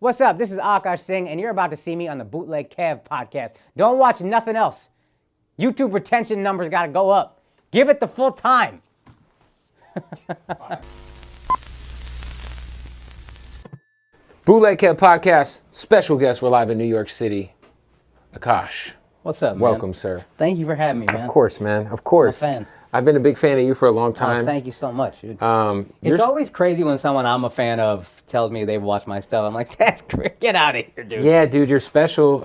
What's up? This is Akaash Singh, and you're about to see me on the Bootleg podcast. Don't watch nothing else. YouTube retention numbers got to go up. Give it the full time. Bootleg podcast, special guest. We're live in New York City. Akaash. What's up, man? Welcome, sir. Thank you for having me, man. Of course, man. Of course. I'm a fan. I've been a big fan of you for a long time. Oh, thank you so much, dude. It's always crazy when someone I'm a fan of tells me they've watched my stuff. I'm like, that's great. Get out of here, dude. Yeah, dude, your special,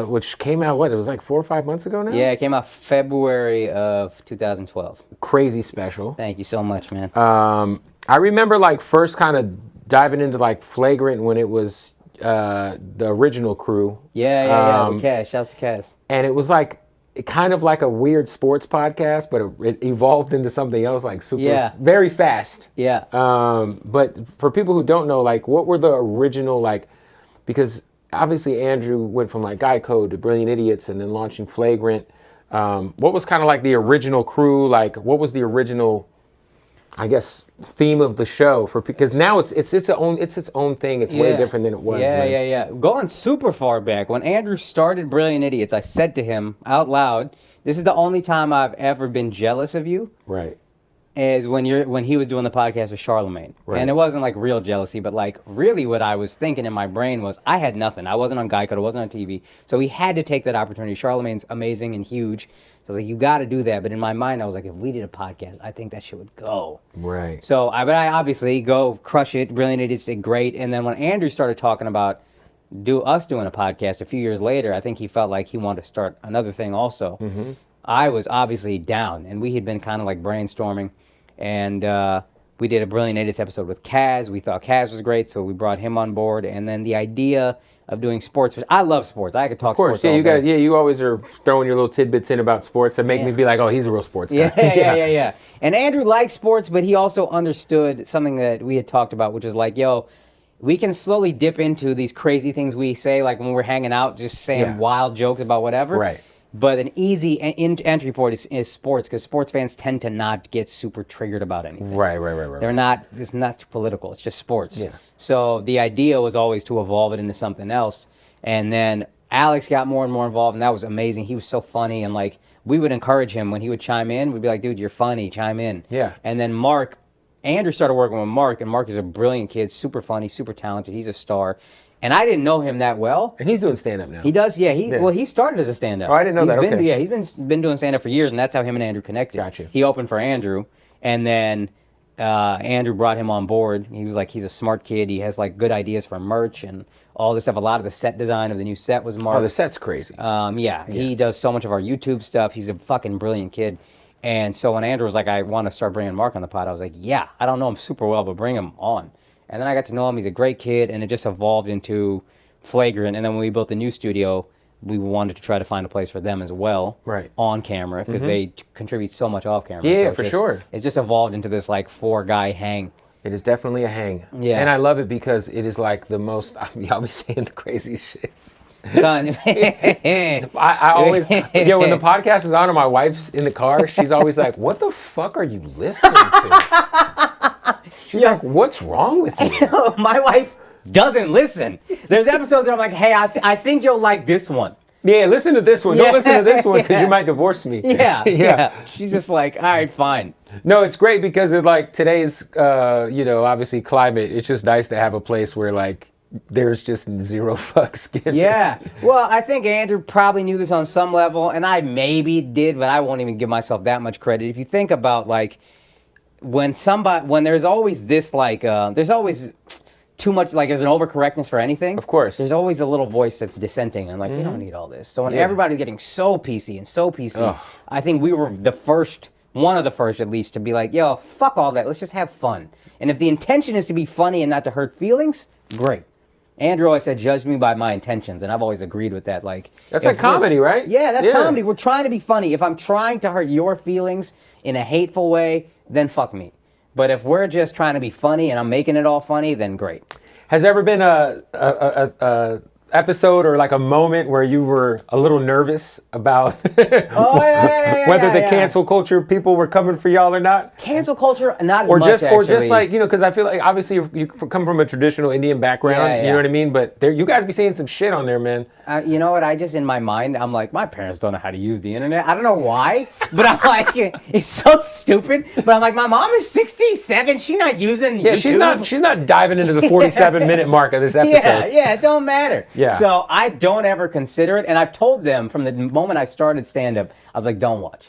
which came out, what, it was like 4 or 5 months ago now? Yeah, it came out February of 2012. Crazy special. Thank you so much, man. I remember like first kind of diving into like Flagrant when it was the original crew. Yeah, with Cass. Shouts to Cass. And it was like, kind of like a weird sports podcast, but it evolved into something else, like very fast. Yeah. But for people who don't know, like, what were the original, like, because obviously Andrew went from like Guy Code to Brilliant Idiots and then launching Flagrant. What was kind of like the original crew? Like, what was the original, I guess, theme of the show? Because now it's its own thing. It's way different than it was. Yeah. Going super far back, when Andrew started Brilliant Idiots, I said to him out loud, "This is the only time I've ever been jealous of you." Right. Is when he was doing the podcast with Charlemagne. Right. And it wasn't like real jealousy, but like really what I was thinking in my brain was I had nothing. I wasn't on Guy Code, I wasn't on TV. So he had to take that opportunity. Charlemagne's amazing and huge. So I was like, you got to do that. But in my mind, I was like, if we did a podcast, I think that shit would go. Right. So I obviously go crush it. Brilliant Idiots did great. And then when Andrew started talking about us doing a podcast a few years later, I think he felt like he wanted to start another thing also. Mm-hmm. I was obviously down, and we had been kind of like brainstorming, and we did a Brilliant Idiots episode with Kaz. We thought Kaz was great, so we brought him on board. And then the idea of doing sports, which I love sports. I could talk sports all day. You always are throwing your little tidbits in about sports that make me be like, oh, he's a real sports guy. Yeah. And Andrew likes sports, but he also understood something that we had talked about, which is like, yo, we can slowly dip into these crazy things we say, like when we're hanging out, just saying wild jokes about whatever. Right. But an easy entry point is sports, because sports fans tend to not get super triggered about anything. Right. They're not, it's not political, it's just sports. Yeah. So the idea was always to evolve it into something else. And then Alex got more and more involved, and that was amazing. He was so funny, and like, we would encourage him when he would chime in. We'd be like, dude, you're funny, chime in. Yeah. And then Andrew started working with Mark, and Mark is a brilliant kid, super funny, super talented. He's a star. And I didn't know him that well. And he's doing stand-up now. He does, Well, he started as a stand-up. Oh, I didn't know that, okay. Yeah, he's been doing stand-up for years, and that's how him and Andrew connected. Gotcha. He opened for Andrew, and then Andrew brought him on board. He was like, he's a smart kid. He has like good ideas for merch and all this stuff. A lot of the set design of the new set was Mark. Oh, the set's crazy. He does so much of our YouTube stuff. He's a fucking brilliant kid. And so when Andrew was like, I want to start bringing Mark on the pod, I was like, yeah, I don't know him super well, but bring him on. And then I got to know him. He's a great kid, and it just evolved into Flagrant. And then when we built the new studio, we wanted to try to find a place for them as well, right, on camera, because they contribate so much off camera. Yeah, so for sure. It's just evolved into this like 4-guy hang. It is definitely a hang. Yeah. And I love it because it is like the most, I'll be saying the craziest shit. Son. I always, when the podcast is on and my wife's in the car, she's always like, what the fuck are you listening to? She's like, what's wrong with you? My wife doesn't listen. There's episodes where I'm like, hey, I think you'll like this one. Yeah, listen to this one. Don't listen to this one because you might divorce me. Yeah. She's just like, all right, fine. No, it's great because of like today's, obviously climate. It's just nice to have a place where like there's just zero fucks given. Yeah. Well, I think Andrew probably knew this on some level, and I maybe did, but I won't even give myself that much credit. If you think about like when there's always this like, there's always too much, like there's an overcorrectness for anything. Of course. There's always a little voice that's dissenting and like, we don't need all this. So when everybody's getting so PC and so PC, I think we were one of the first at least, to be like, yo, fuck all that. Let's just have fun. And if the intention is to be funny and not to hurt feelings, great. Andrew always said, judge me by my intentions, and I've always agreed with that. Like, that's like comedy, right? Yeah, that's comedy. We're trying to be funny. If I'm trying to hurt your feelings in a hateful way, then fuck me. But if we're just trying to be funny and I'm making it all funny, then great. Has there ever been a episode or like a moment where you were a little nervous about whether the cancel culture people were coming for y'all or not? Cancel culture, not as or much, just actually. or just like, you know, because I feel like obviously you come from a traditional Indian background, you know what I mean? But there, you guys be saying some shit on there, man. You know what? I just, in my mind, I'm like, my parents don't know how to use the internet. I don't know why, but I'm like, it's so stupid. But I'm like, my mom is 67. She's not using YouTube. She's not diving into the 47-minute mark of this episode. Yeah, it don't matter. Yeah. So I don't ever consider it. And I've told them from the moment I started stand-up, I was like, don't watch.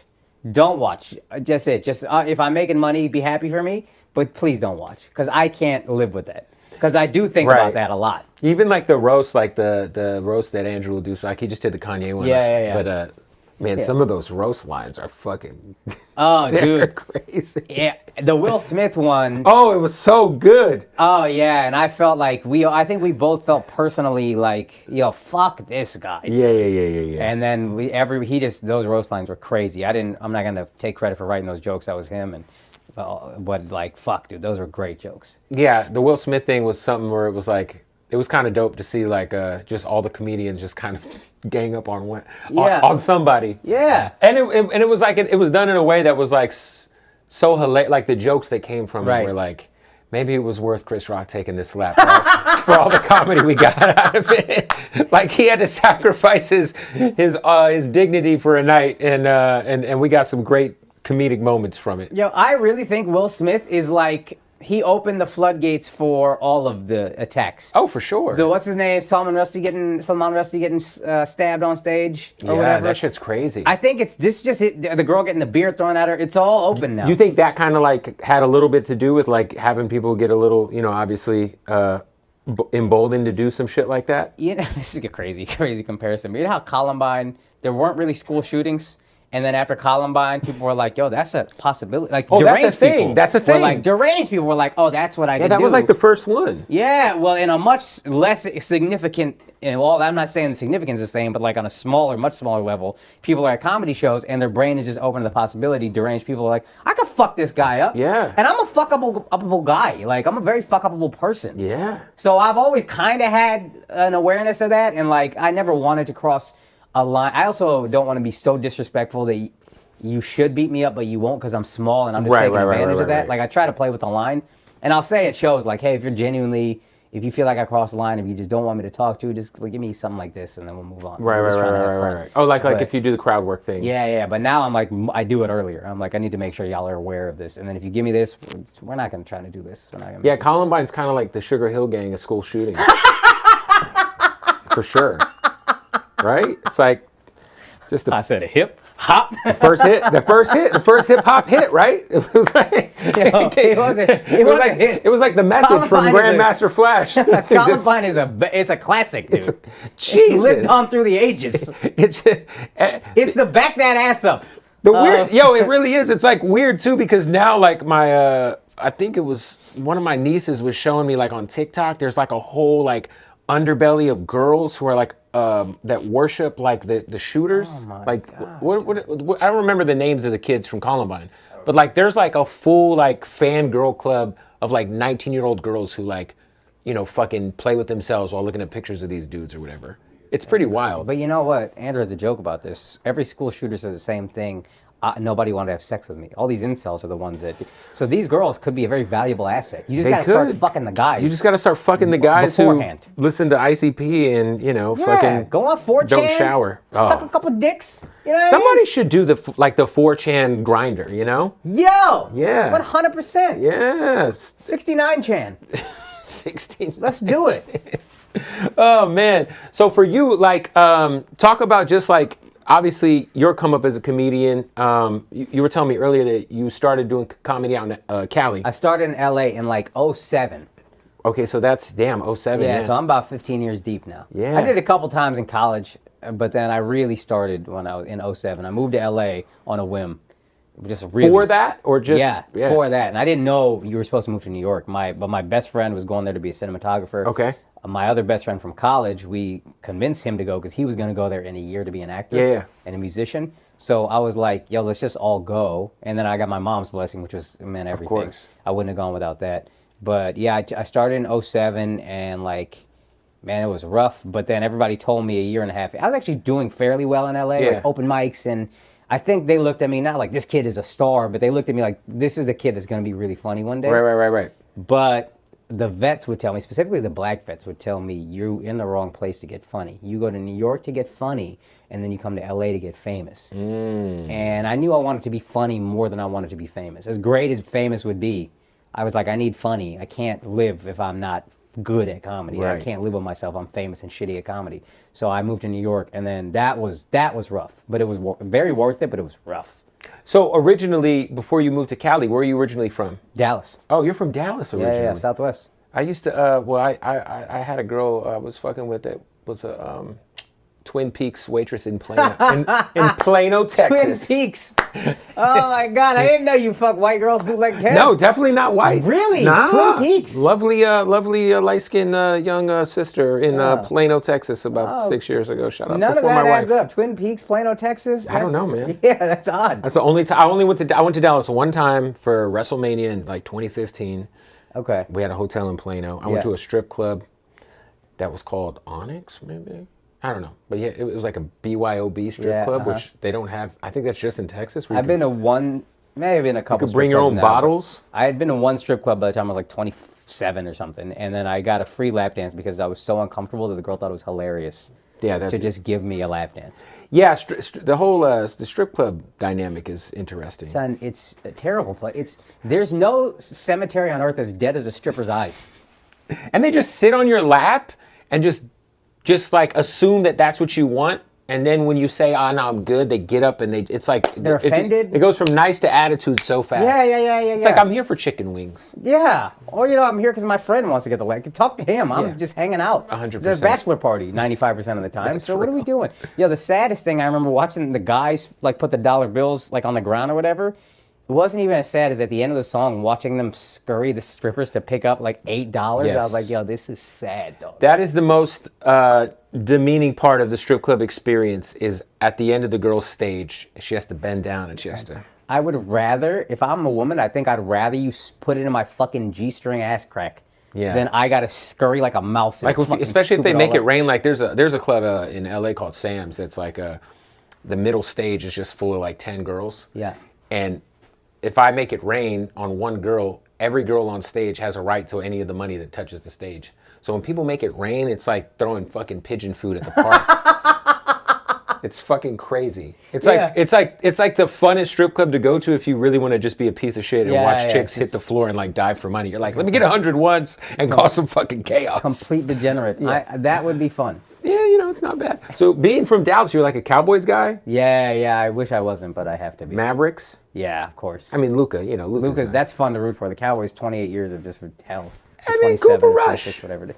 Don't watch. Just if I'm making money, be happy for me. But please don't watch. Because I can't live with that. Because I do think about that a lot. Even like the roast, like the roast that Andrew will do. So like he just did the Kanye one. Yeah. But man, some of those roast lines are fucking. Oh, they're dude, crazy. Yeah, the Will Smith one. Oh, it was so good. Oh yeah, and I felt like I think we both felt personally like, yo, fuck this guy. Yeah. And then those roast lines were crazy. I'm not gonna take credit for writing those jokes. That was him, and but like, fuck, dude, those were great jokes. Yeah, the Will Smith thing was something where it was like, it was kind of dope to see like just all the comedians just kind of gang up on somebody. Yeah. And it was like it was done in a way that was like so hilarious. Like the jokes that came from it were like, maybe it was worth Chris Rock taking this slap for all the comedy we got out of it. Like he had to sacrifice his dignity for a night, and we got some great comedic moments from it. Yo, I really think Will Smith is like, he opened the floodgates for all of the attacks. Oh, for sure. What's his name? Salman Rushdie getting stabbed on stage or whatever. That shit's crazy. I think the girl getting the beer thrown at her. It's all open now. You think that kind of like had a little bit to do with like having people get a little, you know, obviously emboldened to do some shit like that? You know, this is a crazy comparison. But you know how Columbine, there weren't really school shootings? And then after Columbine, people were like, yo, that's a possibility. Like, that's a thing. That's a thing. Like, deranged people were like, oh, that's what I can do. Yeah, that was like the first one. Yeah, well, in a much less significant, well, I'm not saying the significance is the same, but like on a much smaller level, people are at comedy shows and their brain is just open to the possibility. Deranged people are like, I could fuck this guy up. Yeah. And I'm a fuck-upable guy. Like, I'm a very fuck-upable person. Yeah. So I've always kind of had an awareness of that, and like, I never wanted to cross a line. I also don't want to be so disrespectful that you should beat me up, but you won't because I'm small and I'm just taking advantage of that. Right. Like, I try to play with the line, and I'll say at shows like, hey, if you feel like I crossed the line, if you just don't want me to talk to, just give me something like this, and then we'll move on. Right. Oh, like if you do the crowd work thing. Yeah. But now I'm like, I do it earlier. I'm like, I need to make sure y'all are aware of this, and then if you give me this, we're not going to try to do this. Yeah, Columbine's kind of like the Sugar Hill Gang of school shooting. For sure. Right? It's like just I said a hip hop. the first hip hop hit, right? It was like it was like the message from Grandmaster Flash. Columbine is a classic, dude. It's lived on through the ages. It's the back that ass up. The weird, it really is. It's like weird too because now like my I think it was one of my nieces was showing me like on TikTok. There's like a whole like underbelly of girls who are like that worship like the shooters. Oh my like God. What I don't remember the names of the kids from Columbine, but like there's like a full like fangirl club of like 19-year-old girls who like, you know, fucking play with themselves while looking at pictures of these dudes or whatever. It's pretty wild. But you know what? Andrew has a joke about this. Every school shooter says the same thing. Nobody wanted to have sex with me. All these incels are the ones that... So these girls could be a very valuable asset. You just got to start fucking the guys. You just got to start fucking the guys beforehand. Who listen to ICP and, you know, fucking... Go on 4chan. Don't shower. Suck a couple dicks. You know what Somebody I mean? should do the 4chan grinder, you know? Yo! Yeah. 100%. Yes. 69chan. 16. Let's do it. Oh, man. So for you, like, talk about just like... Obviously, your come up as a comedian. You were telling me earlier that you started doing comedy out in Cali. I started in LA in like 07. Okay, so that's 07. Yeah, so I'm about 15 years deep now. Yeah. I did a couple times in college, but then I really started when I was in 07. I moved to LA on a whim. Just really. For that or just yeah, for that. And I didn't know you were supposed to move to New York. But my best friend was going there to be a cinematographer. Okay. My other best friend from college, we convinced him to go because he was going to go there in a year to be an actor and a musician. So I was like, yo, let's just all go. And then I got my mom's blessing, which meant everything. Of course. I wouldn't have gone without that. But yeah, I started in 07 and like Man, it was rough. But then everybody told me a year and a half. I was actually doing fairly well in LA, like open mics, and I think they looked at me not like this kid is a star, but they looked at me like this is a kid that's going to be really funny one day. Right. But the vets would tell me, specifically the black vets would tell me, you're in the wrong place to get funny. You go to New York to get funny, and then you come to LA to get famous. And I knew I wanted to be funny more than I wanted to be famous. As great as famous would be, I was like, I need funny. I can't live if I'm not good at comedy. Right. I can't live with myself. I'm famous and shitty at comedy. So I moved to New York, and then that was rough. But it was very worth it, but it was rough. So originally, before you moved to Cali, where are you originally from? Dallas. Oh, you're from Dallas originally. Yeah, Southwest. I used to, I had a girl I was fucking with that was a Twin Peaks waitress in Plano, in Plano, Texas. Twin Peaks. Oh my God, I didn't know you fuck white girls bootleg cats. No, definitely not white. Really? Nah. Twin Peaks. Lovely, light-skinned young sister in Plano, Texas, about 6 years ago. Shout out None of before that my adds wife. up. Twin Peaks, Plano, Texas. I don't know, man. Yeah, that's odd. That's the only time I went to Dallas one time for WrestleMania in like 2015. Okay. We had a hotel in Plano. I went to a strip club that was called Onyx, maybe. I don't know, but yeah, it was like a BYOB strip club, which they don't have. I think that's just in Texas. I've been to one, maybe in a couple. You could bring your own bottles. I had been to one strip club by the time I was like 27 or something, and then I got a free lap dance because I was so uncomfortable that the girl thought it was hilarious. Yeah, that's just give me a lap dance. Yeah, the whole the strip club dynamic is interesting. Son, it's a terrible place. There's no cemetery on earth as dead as a stripper's eyes. And they just sit on your lap and just like assume that that's what you want, and then when you say, "Oh no, I'm good," they get up and it's like they're offended. It goes from nice to attitude so fast. Yeah. It's like I'm here for chicken wings. Yeah, or I'm here because my friend wants to get the leg. Talk to him. I'm just hanging out. 100%. It's a bachelor party 95% of the time. So what are we doing? The saddest thing I remember watching the guys like put the dollar bills like on the ground or whatever. It wasn't even as sad as at the end of the song watching them scurry the strippers to pick up like $8. Yes. I was like, this is sad, dog. That is the most demeaning part of the strip club experience is at the end of the girl's stage, she has to bend down and she has to... I would rather, if I'm a woman, I think I'd rather you put it in my fucking G-string ass crack than I gotta scurry like a mouse. Like especially if they make it rain. Like there's a club in LA called Sam's that's like the middle stage is just full of like 10 girls. Yeah. And if I make it rain on one girl, every girl on stage has a right to any of the money that touches the stage. So when people make it rain, it's like throwing fucking pigeon food at the park. It's fucking crazy. It's like the funnest strip club to go to if you really want to just be a piece of shit and watch chicks hit the floor and like dive for money. You're like, let me get 100 once and cause some fucking chaos. Complete degenerate. Yeah. That would be fun. Yeah, it's not bad. So being from Dallas, you're like a Cowboys guy? Yeah, I wish I wasn't, but I have to be. Mavericks? Yeah, of course. I mean, Luka's Luka's nice. That's fun to root for. The Cowboys, 28 years of just hell. I mean, Cooper Rush. Whatever.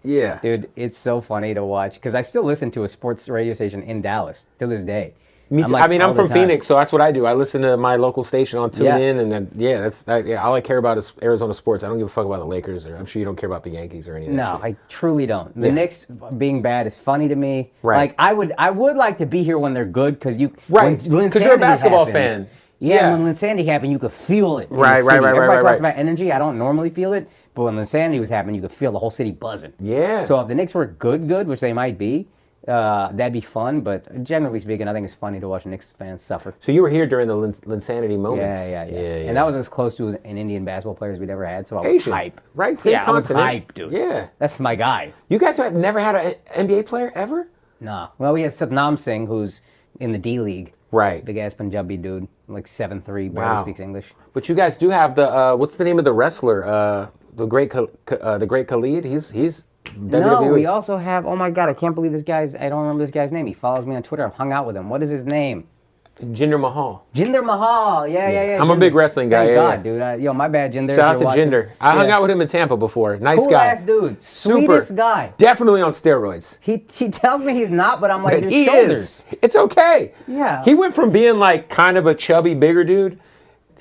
Yeah. Dude, it's so funny to watch because I still listen to a sports radio station in Dallas to this day. Me too. I'm from Phoenix, so that's what I do. I listen to my local station on TuneIn, and then all I care about is Arizona sports. I don't give a fuck about the Lakers, or I'm sure you don't care about the Yankees or anything. No, I truly don't. The Knicks being bad is funny to me. Right. Like I would like to be here when they're good because because you're a basketball fan. Yeah, when Linsanity happened, you could feel it. Right. Everybody talks about energy. I don't normally feel it, but when Linsanity was happening, you could feel the whole city buzzing. Yeah. So if the Knicks were good, which they might be, that'd be fun. But generally speaking, I think it's funny to watch Knicks fans suffer. So you were here during the Linsanity moments. Yeah. And that was as close to an Indian basketball player as we'd ever had. So I was Asian, hype. Right? Same I was continent. hype, dude. Yeah. That's my guy. You guys have never had an NBA player ever? Nah. Well, we had Satnam Singh, who's in the D League. Right. Big ass Punjabi dude, like 7'3", barely speaks English. But you guys do have the what's the name of the wrestler? The great Khalid. He's WWE. No, we also have. Oh my God, I can't believe this guy's. I don't remember this guy's name. He follows me on Twitter. I've hung out with him. What is his name? Jinder Mahal. Jinder Mahal. Yeah. I'm a big wrestling guy. Thank God, dude. My bad, Jinder. Shout out to Jinder. I hung out with him in Tampa before. Nice cool guy. Ass dude. Sweetest guy. Definitely on steroids. He tells me he's not, but I'm like, he your shoulders. Is. It's okay. Yeah. He went from being like kind of a chubby, bigger dude.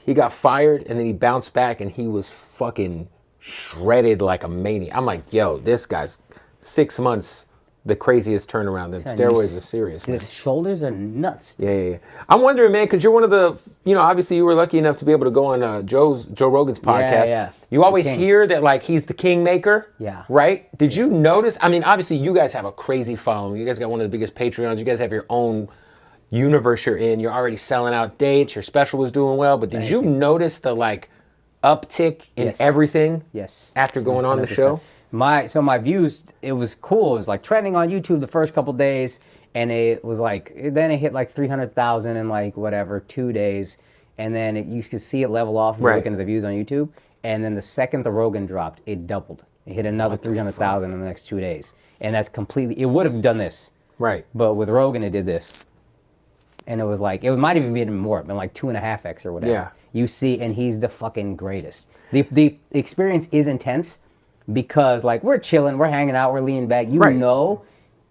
He got fired, and then he bounced back, and he was fucking shredded like a maniac. I'm like, yo, this guy's 6 months the craziest turnaround. The steroids are serious, man. The shoulders are nuts. Yeah. I'm wondering, man, because you're one of the, obviously you were lucky enough to be able to go on Joe Rogan's podcast. Yeah. You always hear that, like, he's the kingmaker. Yeah. Right? Did you notice? I mean, obviously you guys have a crazy following. You guys got one of the biggest Patreons. You guys have your own universe you're in. You're already selling out dates. Your special was doing well. But did you notice the, like, uptick in everything? Yes. After going on the show? My views, it was cool. It was like trending on YouTube the first couple days, and it was like, then it hit like 300,000 in like whatever 2 days, and then you could see it level off if you're looking at the views on YouTube. And then the second the Rogan dropped, it doubled. It hit another 300,000 in the next 2 days, and that's completely. It would have done this, right? But with Rogan, it did this, and it was like it might even be even more, been like 2.5x or whatever. Yeah. You see, and he's the fucking greatest. The experience is intense. Because like we're chilling, we're hanging out, we're leaning back. You know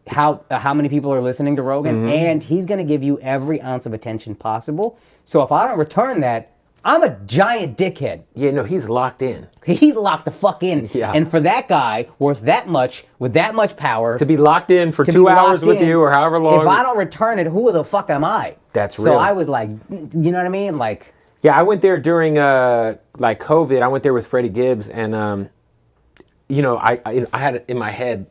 how many people are listening to Rogan, and he's gonna give you every ounce of attention possible. So if I don't return that, I'm a giant dickhead. Yeah, no, he's locked in. He's locked the fuck in. Yeah. And for that guy worth that much, with that much power, to be locked in for 2 hours with you or however long. If I don't return it, who the fuck am I? That's real. So I was like, you know what I mean? Like, yeah, I went there during like COVID. I went there with Freddie Gibbs, and I had in my head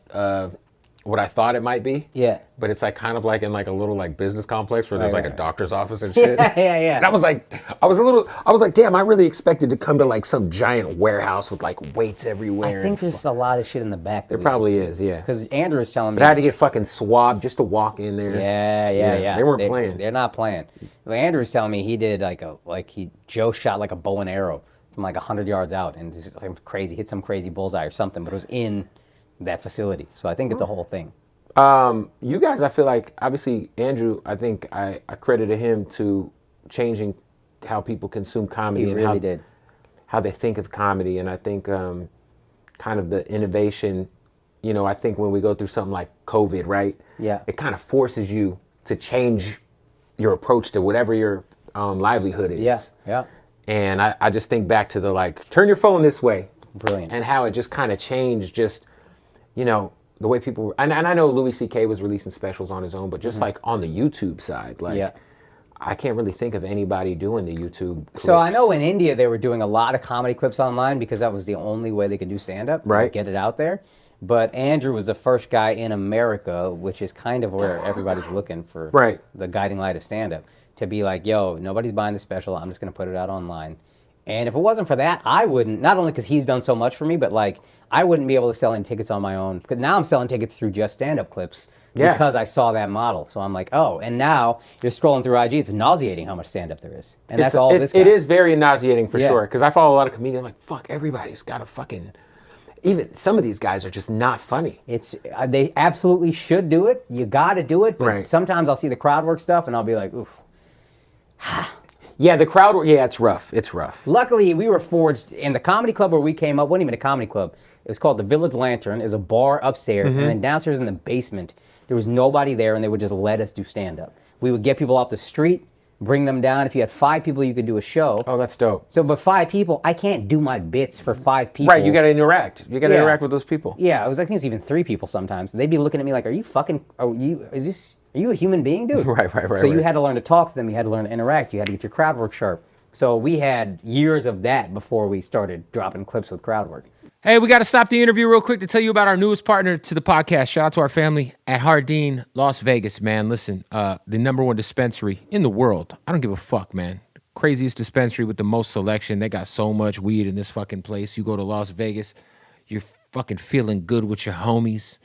what I thought it might be. Yeah. But it's like kind of like in like a little like business complex where there's like a doctor's office and shit. Yeah. And I was like, damn, I really expected to come to like some giant warehouse with like weights everywhere. I think there's a lot of shit in the back. There probably is, yeah. Because Andrew was telling me. But I had to get fucking swabbed just to walk in there. Yeah. They weren't playing. They're not playing. Well, Andrew was telling me he did Joe shot like a bow and arrow from like 100 yards out, and hit some crazy bullseye or something, but it was in that facility. So I think it's a whole thing. You guys, I feel like, obviously, Andrew, I think I credited him to changing how people consume comedy. He really did. How they think of comedy. And I think kind of the innovation, I think when we go through something like COVID, right? Yeah. It kind of forces you to change your approach to whatever your livelihood is. Yeah. And I just think back to the like, turn your phone this way. Brilliant. And how it just kind of changed the way people were. And I know Louis C.K. was releasing specials on his own, but just like on the YouTube side, like I can't really think of anybody doing the YouTube clips. So I know in India they were doing a lot of comedy clips online because that was the only way they could do stand-up. Right. Get it out there. But Andrew was the first guy in America, which is kind of where everybody's looking for the guiding light of stand-up, to be like, yo, nobody's buying the special, I'm just going to put it out online. And if it wasn't for that, I wouldn't, not only because he's done so much for me, but like, I wouldn't be able to sell any tickets on my own. Because now I'm selling tickets through just stand-up clips because I saw that model. So I'm like, oh, and now you're scrolling through IG, it's nauseating how much stand-up there is. And that's all this guy. It is very nauseating for sure. Because I follow a lot of comedians, like, fuck, everybody's got a fucking... Even some of these guys are just not funny. They absolutely should do it. You got to do it. But sometimes I'll see the crowd work stuff and I'll be like, oof. Yeah, the crowd work, it's rough. It's rough. Luckily, we were forged in the comedy club where we came up. Wasn't even a comedy club. It was called the Village Lantern. It was a bar upstairs. And then downstairs in the basement, there was nobody there and they would just let us do stand-up. We would get people off the street, bring them down. If you had 5 people, you could do a show. Oh, that's dope. So, but 5 people, I can't do my bits for 5 people. Right, you got to interact. You got to interact with those people. Yeah, I think it was even 3 people sometimes. They'd be looking at me like, are you a human being, dude? Right. So you had to learn to talk to them. You had to learn to interact. You had to get your crowd work sharp. So we had years of that before we started dropping clips with crowd work. Hey, we got to stop the interview real quick to tell you about our newest partner to the podcast. Shout out to our family at Hardin, Las Vegas, man. Listen, the #1 dispensary in the world. I don't give a fuck, man. Craziest dispensary with the most selection. They got so much weed in this fucking place. You go to Las Vegas, you're fucking feeling good with your homies.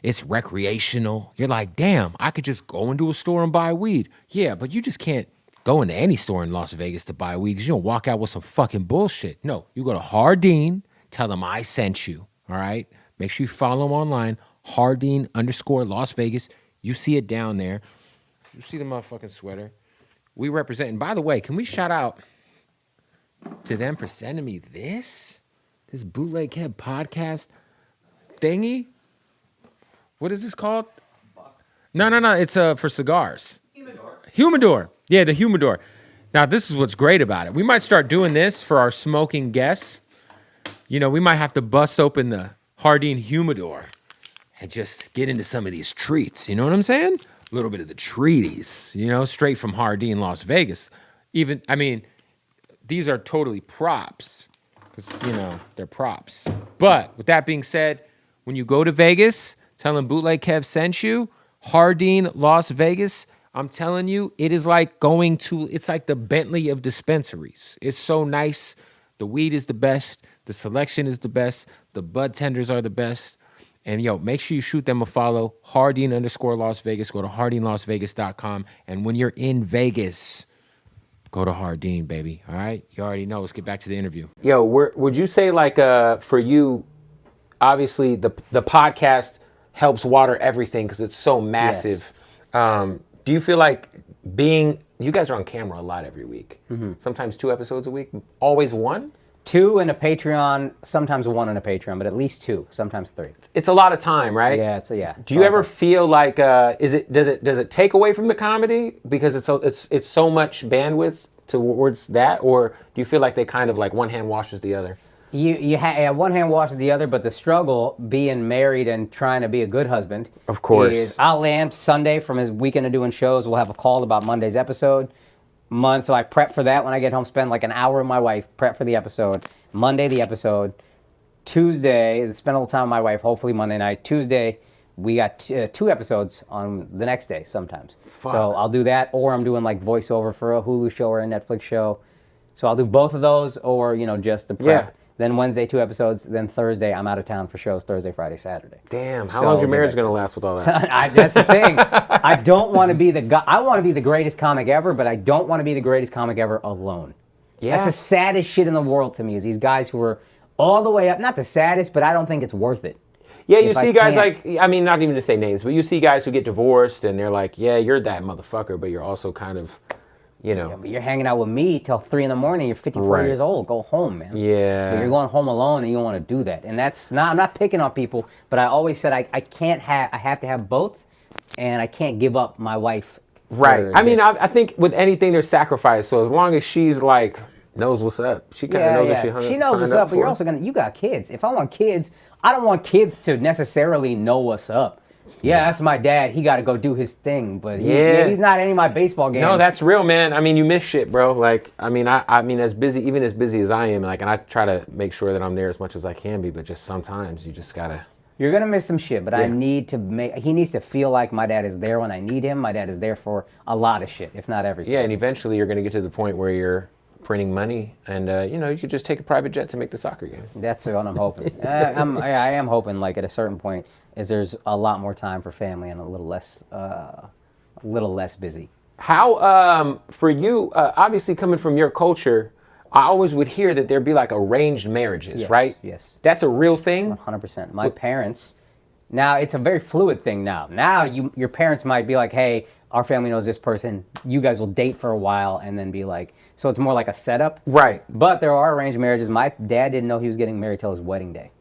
It's recreational. You're like, damn, I could just go into a store and buy weed. Yeah, but you just can't go into any store in Las Vegas to buy weed because you don't walk out with some fucking bullshit. No, you go to Hardin, tell them I sent you, all right? Make sure you follow them online, Hardin_Las Vegas. You see it down there. You see the motherfucking sweater. We represent. And by the way, can we shout out to them for sending me this Bootleg Head podcast thingy? What is this called? Box. No. It's for cigars. Humidor. Yeah, the humidor. Now, this is what's great about it. We might start doing this for our smoking guests. We might have to bust open the Hardin humidor. and just get into some of these treats. You know what I'm saying? A little bit of the treaties, straight from Hardin, Las Vegas. Even, I mean, these are totally props because, they're props. But with that being said, when you go to Vegas, tell them Bootleg Kev sent you, Hardin, Las Vegas, I'm telling you, it is like it's like the Bentley of dispensaries. It's so nice. The weed is the best. The selection is the best. The bud tenders are the best. And make sure you shoot them a follow, Hardin_Las Vegas. Go to HardinLasVegas.com. And when you're in Vegas, go to Hardin, baby. All right? You already know. Let's get back to the interview. Yo, would you say like for you, obviously the podcast helps water everything because it's so massive. Yes. Do you feel like you guys are on camera a lot every week, sometimes 2 episodes a week, always 1? 2 in a Patreon, sometimes 1 in a Patreon, but at least 2, sometimes 3. It's a lot of time, right? Yeah, Do you ever feel like does it take away from the comedy because it's so much bandwidth towards that, or do you feel like they kind of like one hand washes the other? One hand washes the other, but the struggle being married and trying to be a good husband, of course, is I'll land Sunday from his weekend of doing shows. We'll have a call about Monday's episode. So I prep for that when I get home, spend like an hour with my wife, prep for the episode. Monday, the episode. Tuesday, spend a little time with my wife, hopefully Monday night. Tuesday, we got 2 episodes on the next day sometimes. Fuck. So I'll do that, or I'm doing like voiceover for a Hulu show or a Netflix show. So I'll do both of those, or, just the prep. Yeah. Then Wednesday, 2 episodes. Then Thursday, I'm out of town for shows Thursday, Friday, Saturday. Damn, how long is your marriage going to last with all that? That's the thing. I don't want to be the guy. I want to be the greatest comic ever, but I don't want to be the greatest comic ever alone. Yeah. That's the saddest shit in the world to me, is these guys who are all the way up. Not the saddest, but I don't think it's worth it. Yeah, you see guys like, not even to say names, but you see guys who get divorced and they're like, yeah, you're that motherfucker, but you're also kind of... Yeah, but you're hanging out with me till 3 a.m. You're 54 years old. Go home, man. Yeah. But you're going home alone, and you don't want to do that. And that's not. I'm not picking on people, but I always said I can't have. I have to have both, and I can't give up my wife. Right. I think with anything there's sacrifice. So as long as she's like knows what's up, she kind of knows what she hung. She knows what's up, but you're also you got kids. If I want kids, I don't want kids to necessarily know what's up. Yeah, that's my dad. He got to go do his thing, but he's not any of my baseball games. No, that's real, man. You miss shit, bro. Like, as busy as I am, like, and I try to make sure that I'm there as much as I can be, but just sometimes you just gotta. You're gonna miss some shit, but I need to he needs to feel like my dad is there when I need him. My dad is there for a lot of shit, if not everything. Yeah, and eventually you're gonna get to the point where you're printing money, and you could just take a private jet to make the soccer game. That's what I'm hoping. I am hoping, like, at a certain point, there's a lot more time for family and a little less busy. How for you? Obviously, coming from your culture, I always would hear that there'd be like arranged marriages, right? Yes. That's a real thing. 100%. My parents. Now it's a very fluid thing. Now your parents might be like, hey, our family knows this person. You guys will date for a while and then be like. So it's more like a setup. Right. But there are arranged marriages. My dad didn't know he was getting married till his wedding day.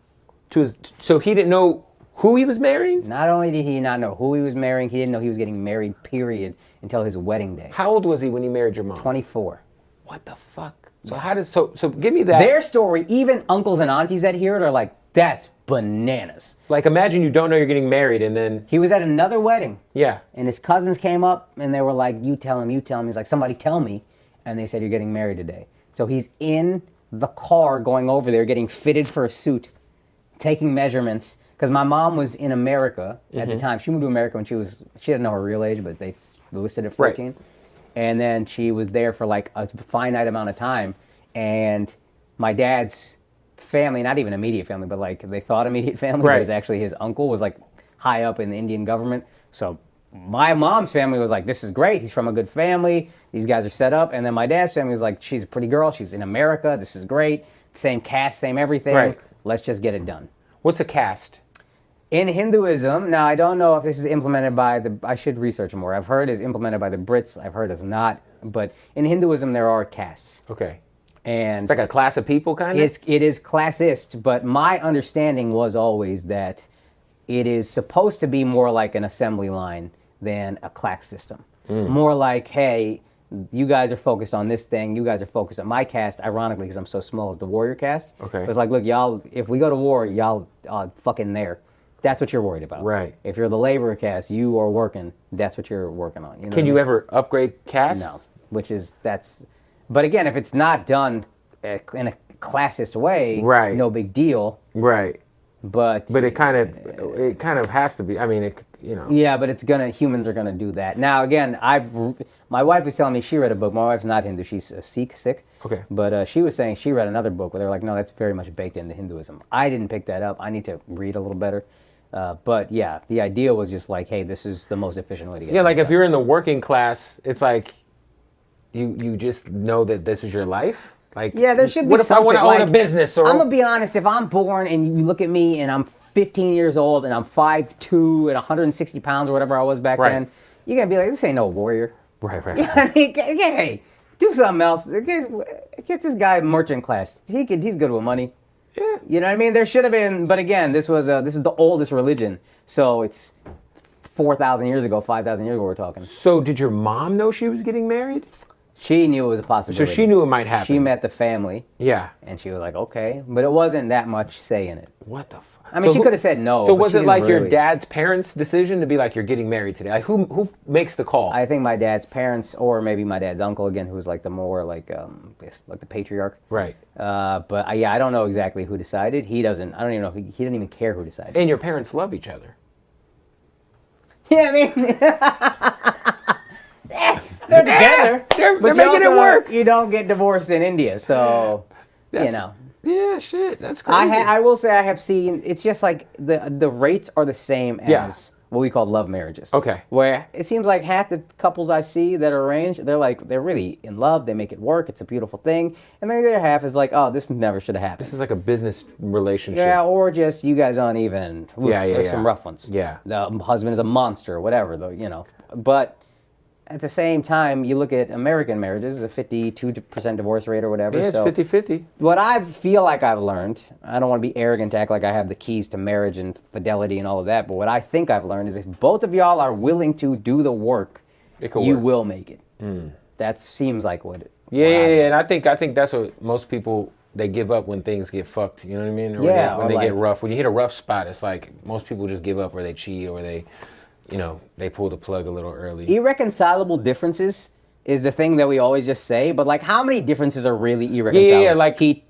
So he didn't know who he was marrying? Not only did he not know who he was marrying, he didn't know he was getting married, period, until his wedding day. How old was he when he married your mom? 24. What the fuck? So so give me that. Their story, even uncles and aunties that hear it are like, that's bananas. Like, imagine you don't know you're getting married and then... He was at another wedding. Yeah. And his cousins came up and they were like, you tell him. He's like, somebody tell me. And they said, you're getting married today. So he's in the car going over there, getting fitted for a suit, taking measurements. Because my mom was in America at the time. She moved to America when she didn't know her real age, but they listed it 14. Right. And then she was there for like a finite amount of time. And my dad's family, not even immediate family, but like they thought immediate family, right. Was actually his uncle was like high up in the Indian government. So my mom's family was like, this is great. He's from a good family. These guys are set up. And then my dad's family was like, she's a pretty girl. She's in America. This is great. Same caste, same everything. Right. Let's just get it done. What's a caste? In Hinduism, now I don't know if this is implemented by I should research more. I've heard it's implemented by the Brits. I've heard it's not. But in Hinduism, there are castes. Okay. And it's like a class of people, kind of? It is classist, but my understanding was always that it is supposed to be more like an assembly line than a class system. More like, hey, you guys are focused on this thing, you guys are focused on my caste, ironically, because I'm so small, is the warrior caste. Okay. It's like, look, y'all, if we go to war, y'all fucking there. That's what you're worried about. Right. If you're the labor caste, you are working. That's what you're working on. You know Can you ever upgrade caste? No. But again, if it's not done in a classist way, Right. no big deal. Right. But it kind of has to be. I mean, Yeah, but humans are gonna do that. Now again, my wife was telling me she read a book. My wife's not Hindu; she's a Sikh. Okay. But she was saying she read another book where they're like, no, that's very much baked into Hinduism. I didn't pick that up. I need to read a little better. But yeah, the idea was just like, hey, this is the most efficient way to get. Yeah, like if you're in the working class, it's like you just know that this is your life. Like, yeah, there should be what if I want to own a like, business? Or I'm gonna be honest. If I'm born and you look at me and I'm 15 years old and I'm 5'2" and 160 pounds or whatever I was back Right. then, you're gonna be like, this ain't no warrior. right. Yeah, I mean, hey, do something else. Get this guy merchant class. He's good with money. Yeah. You know what I mean? There should have been, but again, this is the oldest religion, so it's 4,000 years ago, 5,000 years ago we're talking. So did your mom know she was getting married? She knew it was a So possibility. she knew it might happen. She met the family, Yeah. and she was like, okay, but it wasn't that much say in it. What the fuck? I mean, she could have said no. So but was she it like didn't your really. dad's parents' decision to be like, you're getting married today? Like who makes the call? I think my dad's parents, or maybe my dad's uncle again, who's like the more like the patriarch. Right. But yeah, I don't know exactly who decided. He doesn't. I don't even know. He didn't even care who decided. And your parents love each other. Yeah, I mean, they're together. They're but you making it also- work. You don't get divorced in India, so you That's- know. Yeah, shit. That's crazy. I will say I have seen. It's just like the rates are the same as Yeah. what we call love marriages. Okay. Where it seems like half the couples I see that are arranged, they're really in love. They make it work. It's a beautiful thing. And then the other half is like, oh, this never should have happened. This is like a business relationship. Yeah, or just you guys aren't even. Oof, Yeah, there's some rough ones. Yeah. The husband is a monster, whatever, though, you know. But at the same time, you look at American marriages, a 52% divorce rate or whatever. Yeah, it's so 50-50. what I feel like I've learned, I don't want to be arrogant to act like I have the keys to marriage and fidelity and all of that, but what I think I've learned is if both of y'all are willing to do the work, It could you work. will make it. That seems like what Yeah, and I think that's what most people, they give up when things get fucked. You know what I mean? Or Yeah, when or they get like- rough. When you hit a rough spot, it's like most people just give up, or they cheat, or they pull the plug a little early. irreconcilable differences is the thing that we always just say, but like how many differences are really irreconcilable? Yeah, like- he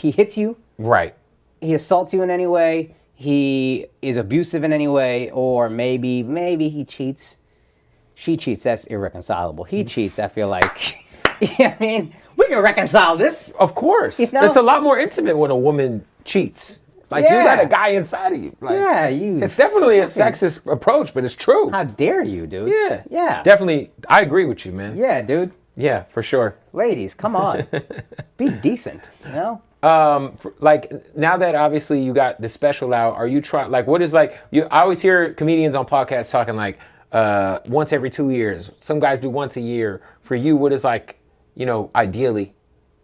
hits you, Right. he assaults you in any way, he is abusive in any way, or maybe he cheats. She cheats, that's irreconcilable. He cheats, I feel like. Yeah, I mean, we can reconcile this. Of course. You know? It's a lot more intimate when a woman cheats. Like, you Yeah. got a guy inside of you. Like, Yeah, you. It's definitely a sexist approach, but it's true. How dare you, dude? Yeah. Yeah. Definitely. I agree with you, man. Yeah, dude. Yeah, for sure. Ladies, come on. Be decent, you know? Like, now that obviously you got the special out, are you trying, like, what is, like, I always hear comedians on podcasts talking, like, once every 2 years. Some guys do once a year. For you, what is, like, ideally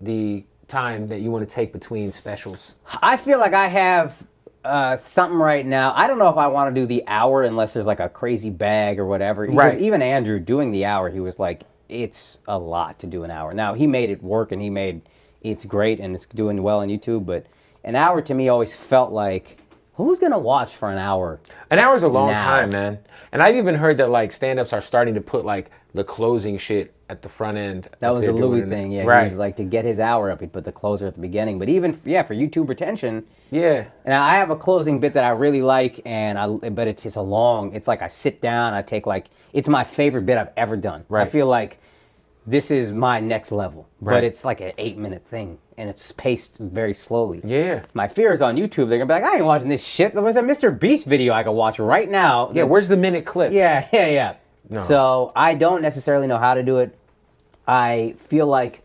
the time that you want to take between specials? I feel like I have something right now. I don't know if I want to do the hour unless there's like a crazy bag or whatever. Because Right. even Andrew doing the hour, he was like, it's a lot to do an hour. Now, he made it work and it's great and it's doing well on YouTube, but an hour to me always felt like, who's going to watch for an hour? An hour's a long Now. time, man. And I've even heard that, like, stand-ups are starting to put, like, the closing shit at the front end. That was a They're Louis doing it. thing, yeah. Right. He was like, to get his hour up, he'd put the closer at the beginning. But even, for YouTube retention, Yeah. and I have a closing bit that I really like, but it's like I sit down, I take like, it's my favorite bit I've ever done. I Right. feel like this is my next level, Right. but it's like an 8-minute thing, and it's paced very slowly. Yeah. My fear is on YouTube, they're gonna be like, I ain't watching this shit. There was a Mr. Beast video I could watch right now. Yeah, that's- where's the minute clip? Yeah. No. So I don't necessarily know how to do it. I feel like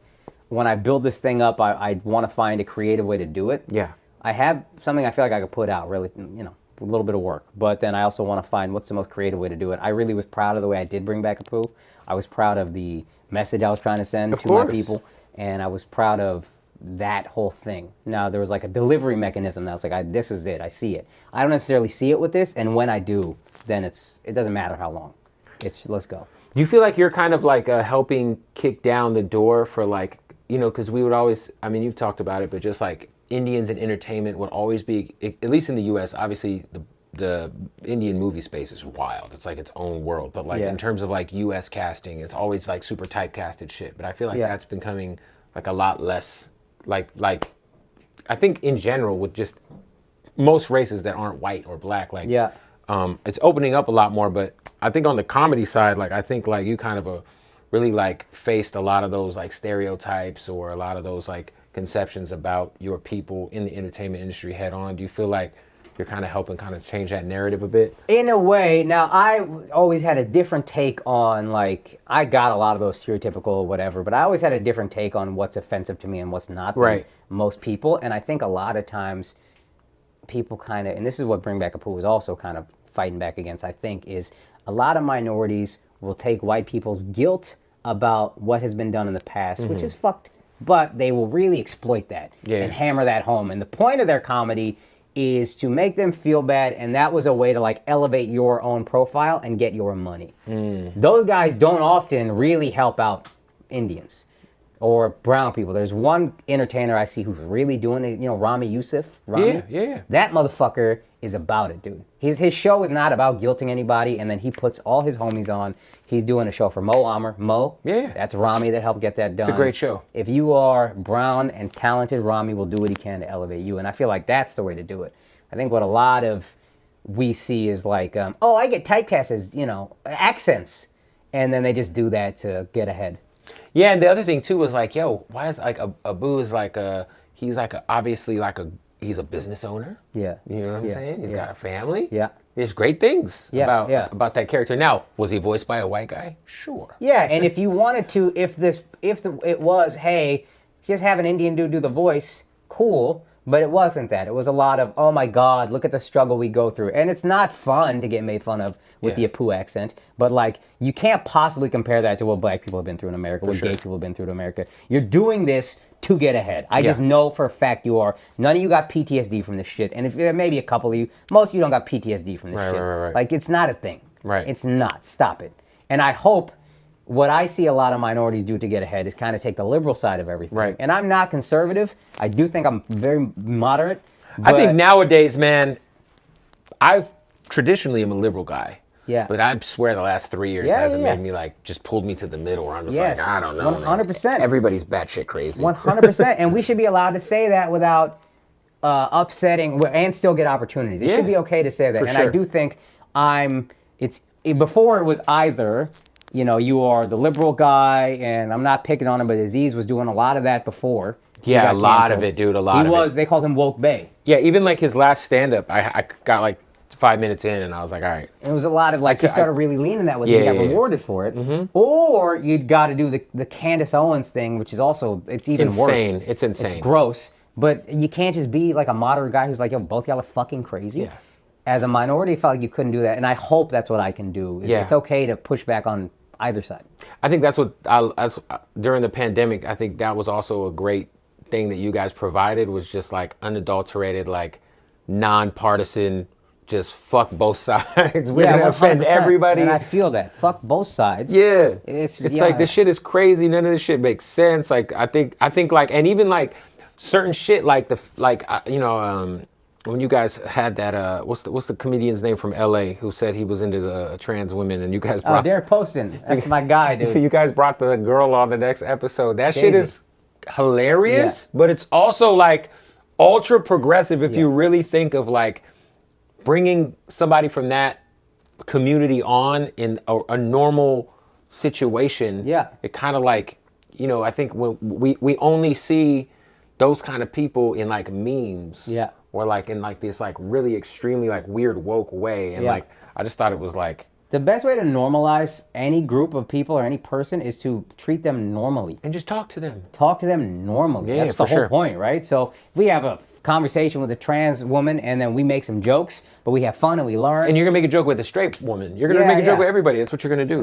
when I build this thing up, I want to find a creative way to do it. Yeah. I have something I feel like I could put out, really, a little bit of work. But then I also want to find what's the most creative way to do it. I really was proud of the way I did bring back Apu. I was proud of the message I was trying to send Of to course. my people. And I was proud of that whole thing. Now, there was like a delivery mechanism that was like, this is it. I see it. I don't necessarily see it with this. And when I do, then it doesn't matter how long. Let's go. Do you feel like you're kind of like helping kick down the door for, like, because we would always, I mean, you've talked about it, but just like Indians in entertainment would always be, at least in the U.S., obviously the Indian movie space is wild. It's like its own world. But like in terms of like U.S. casting, it's always like super typecasted shit. But I feel like that's becoming like a lot less like I think in general with just most races that aren't white or black, like it's opening up a lot more. But I think on the comedy side, like I think like you kind of really like faced a lot of those like stereotypes or a lot of those like conceptions about your people in the entertainment industry head on. Do you feel like you're kind of helping kind of change that narrative a bit? In a way. Now, I always had a different take on, like, I got a lot of those stereotypical whatever, but I always had a different take on what's offensive to me and what's not than most people. And I think a lot of times people kind of, and this is what Bring Back a Pooh was also kind of fighting back against, I think, is a lot of minorities will take white people's guilt about what has been done in the past, which is fucked, but they will really exploit that and hammer that home. And the point of their comedy is to make them feel bad, and that was a way to like elevate your own profile and get your money. Those guys don't often really help out Indians or brown people. There's one entertainer I see who's really doing it, you know, Rami Youssef. Rami? Yeah. That motherfucker is about it, dude. His show is not about guilting anybody, and then he puts all his homies on. He's doing a show for Mo Amer. Mo, that's Rami that helped get that done. It's a great show. If you are brown and talented, Rami will do what he can to elevate you, and I feel like that's the way to do it. I think what a lot of we see is like, oh, I get typecast as, you know, accents, and then they just do that to get ahead. Yeah, and the other thing too was like, yo, why is like Abu is like he's like obviously like he's a business owner. Yeah. You know what I'm saying? He's got a family. Yeah. There's great things about that character. Now, was he voiced by a white guy? Sure. Yeah, and if you wanted to, it was, hey, just have an Indian dude do the voice, cool. But it wasn't that. It was a lot of, oh my God, look at the struggle we go through. And it's not fun to get made fun of with the Apu accent. But like, you can't possibly compare that to what black people have been through in America, what gay people have been through in America. You're doing this to get ahead. I just know for a fact you are. None of you got PTSD from this shit. And if maybe a couple of you, most of you don't got PTSD from this shit. Right. Like, it's not a thing. Right. It's not. Stop it. And I hope what I see a lot of minorities do to get ahead is kind of take the liberal side of everything. Right. And I'm not conservative. I do think I'm very moderate. I think nowadays, man, I traditionally am a liberal guy. Yeah. But I swear the last 3 years hasn't made me like, just pulled me to the middle where I'm just like, I don't know. 100%. Everybody's batshit crazy. 100%. And we should be allowed to say that without upsetting and still get opportunities. It should be okay to say that. And I do think before it was either, you know, you are the liberal guy, and I'm not picking on him, but Aziz was doing a lot of that before. Yeah, a lot of it, dude. A lot of it. They called him Woke Bay. Yeah, even like his last stand-up, I got like 5 minutes in, and I was like, all right. It was a lot of like, he started really leaning that way. He got rewarded for it. Or you'd got to do the Candace Owens thing, which is also, it's even worse. It's insane. It's gross. But you can't just be like a moderate guy who's like, yo, both y'all are fucking crazy. Yeah. As a minority, I felt like you couldn't do that. And I hope that's what I can do. It's okay to push back on either side. I think that's what, during the pandemic, I think that was also a great thing that you guys provided, was just like unadulterated, like nonpartisan, just fuck both sides. We're gonna offend everybody. And I feel that. Fuck both sides. Yeah. It's like, this shit is crazy. None of this shit makes sense. Like, I think like, and even like certain shit, like when you guys had that, what's the comedian's name from LA who said he was into the trans women, and you guys brought... Derek Poston. That's my guy, dude. You guys brought the girl on the next episode. That shit is hilarious, but it's also like ultra progressive if you really think of like bringing somebody from that community on in a normal situation. Yeah. It kind of like, you know, I think when we only see those kind of people in like memes. Yeah. Or like in like this like really extremely like weird woke way. And like, I just thought it was like... The best way to normalize any group of people or any person is to treat them normally. And just talk to them. Talk to them normally. That's the whole point, right? So if we have a conversation with a trans woman and then we make some jokes, but we have fun and we learn. And you're going to make a joke with a straight woman. You're going to make a joke with everybody. That's what you're going to do.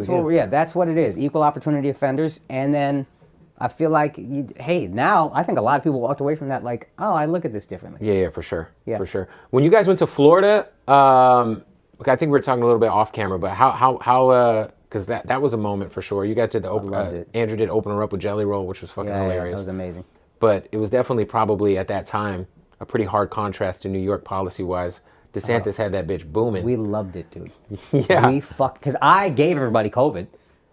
That's what it is. Equal opportunity offenders. And then I feel like, now I think a lot of people walked away from that like, oh, I look at this differently. Yeah, for sure. Yeah. For sure. When you guys went to Florida, okay, I think we were talking a little bit off camera, but how because that was a moment for sure. You guys did Andrew did open her up with Jelly Roll, which was fucking hilarious. That was amazing. But it was definitely probably at that time a pretty hard contrast to New York policy-wise. DeSantis had that bitch booming. We loved it, dude. Yeah. Because I gave everybody COVID.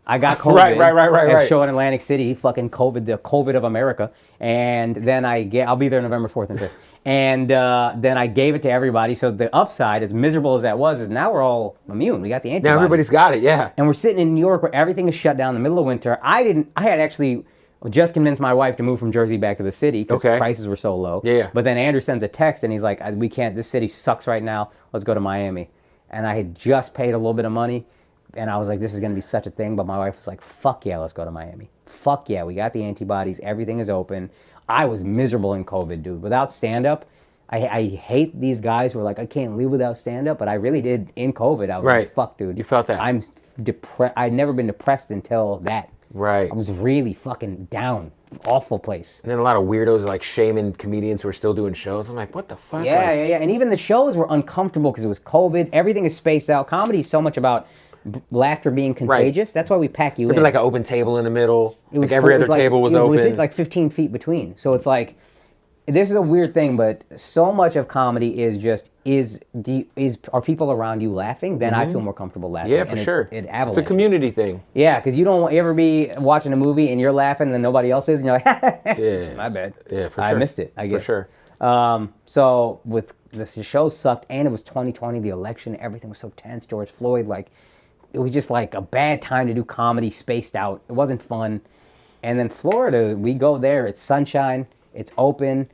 I got COVID. Right. At show in Atlantic City. He fucking COVID, the COVID of America. And then I'll be there November 4th and 5th. And then I gave it to everybody. So the upside, as miserable as that was, is now we're all immune. We got the antibodies. Now everybody's got it, yeah. And we're sitting in New York where everything is shut down in the middle of winter. I had actually just convinced my wife to move from Jersey back to the city because prices were so low. Yeah. But then Andrew sends a text and he's like, we can't, this city sucks right now. Let's go to Miami. And I had just paid a little bit of money. And I was like, this is going to be such a thing. But my wife was like, fuck yeah, let's go to Miami. Fuck yeah, we got the antibodies. Everything is open. I was miserable in COVID, dude. Without stand-up, I hate these guys who are like, I can't live without stand-up. But I really did in COVID. I was like, fuck, dude. You felt that. I'm depressed. I'd never been depressed until that. Right. I was really fucking down. Awful place. And then a lot of weirdos like shaming comedians who are still doing shows. I'm like, what the fuck? Yeah. And even the shows were uncomfortable because it was COVID. Everything is spaced out. Comedy is so much about laughter being contagious. Right. That's why we pack you in. There'd be like an open table in the middle. It was like every other table was open. Legit like 15 feet between. So it's like, this is a weird thing, but so much of comedy is just, are people around you laughing? Then I feel more comfortable laughing. Yeah, for sure. It avalanches. It's a community thing. Yeah, because you don't ever be watching a movie and you're laughing and then nobody else is, and you're like, yeah. my bad. Yeah, for sure. I missed it, I guess. For sure. So with the show sucked, and it was 2020, the election, everything was so tense. George Floyd, like, it was just like a bad time to do comedy, spaced out. It wasn't fun. And then Florida, we go there, it's sunshine, it's open,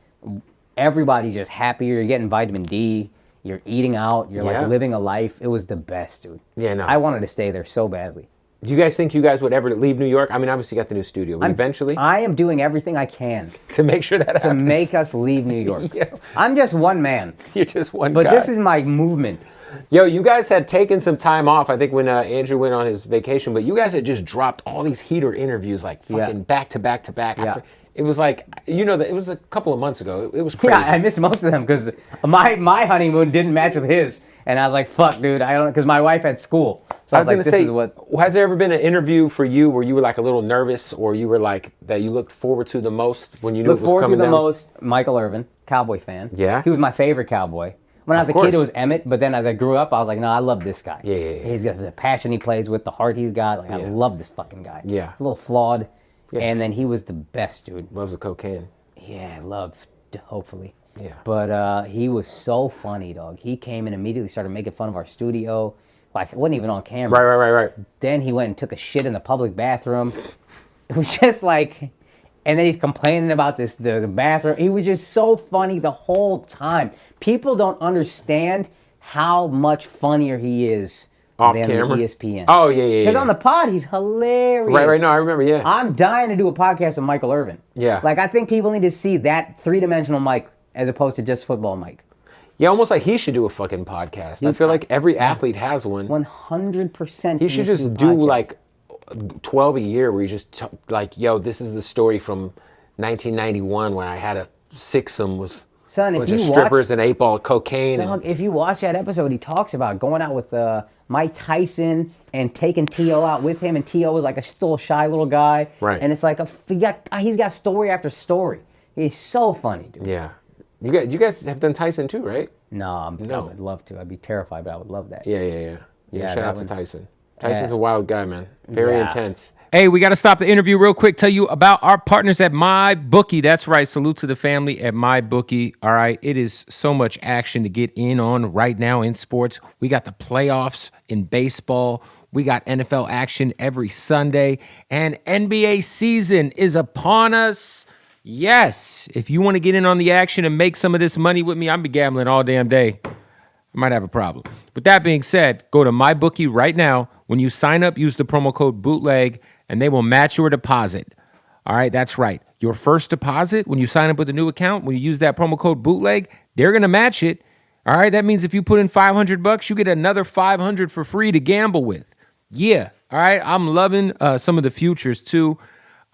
everybody's just happier, you're getting vitamin D, you're eating out, you're like living a life. It was the best, dude. Yeah, no. I wanted to stay there so badly. Do you guys think you guys would ever leave New York? I mean, obviously you got the new studio, but eventually? I am doing everything I can to make sure that happens. To make us leave New York. Yeah. I'm just one man. You're just one guy. But this is my movement. Yo, you guys had taken some time off, I think, when Andrew went on his vacation, but you guys had just dropped all these heater interviews, like fucking back to back to back. Yeah. It was like, it was a couple of months ago. It was crazy. Yeah, I missed most of them because my honeymoon didn't match with his. And I was like, fuck, dude, I don't, because my wife had school. So I was like, this is what. Has there ever been an interview for you where you were like a little nervous, or you were like, that you looked forward to the most when you knew it was coming down? Looked forward to the most, Michael Irvin, Cowboy fan. Yeah. He was my favorite Cowboy. When I was a kid, it was Emmett, but then as I grew up, I was like, no, I love this guy. Yeah. He's got the passion he plays with, the heart he's got. Like, I love this fucking guy. Yeah. A little flawed. Yeah. And then he was the best, dude. Loves the cocaine. Yeah, loved, hopefully. Yeah. But he was so funny, dog. He came and immediately started making fun of our studio. Like, it wasn't even on camera. Right. Then he went and took a shit in the public bathroom. It was just like... And then he's complaining about the bathroom. He was just so funny the whole time. People don't understand how much funnier he is off than camera? the ESPN. Oh, yeah. Because on the pod, he's hilarious. Right, no, I remember, yeah. I'm dying to do a podcast with Michael Irvin. Yeah. Like, I think people need to see that three-dimensional Mike as opposed to just football Mike. Yeah, almost like he should do a fucking podcast. I feel like every athlete has one. 100%. He should just do like 12 a year where you just like, yo, this is the story from 1991 when I had a sixsome with a bunch of strippers and 8-ball of cocaine. Dog, if you watch that episode, he talks about going out with Mike Tyson and taking T.O. out with him, and T.O. was like still a shy little guy. Right. And it's like he's got story after story. He's so funny, dude. Yeah. You guys have done Tyson too, right? No, I would love to. I'd be terrified, but I would love that. Yeah. Shout out to Tyson. Tyson's Yeah. a wild guy, man. Very intense. Hey, we got to stop the interview real quick. Tell you about our partners at MyBookie. That's right. Salute to the family at MyBookie. All right. It is so much action to get in on right now in sports. We got the playoffs in baseball. We got NFL action every Sunday. And NBA season is upon us. Yes. If you want to get in on the action and make some of this money with me, I'll be gambling all damn day. I might have a problem. With that being said, go to MyBookie right now. When you sign up, use the promo code BOOTLEG, and they will match your deposit. All right, that's right. Your first deposit, when you sign up with a new account, when you use that promo code BOOTLEG, they're going to match it. All right, that means if you put in $500, you get another $500 for free to gamble with. Yeah, all right, I'm loving some of the futures too.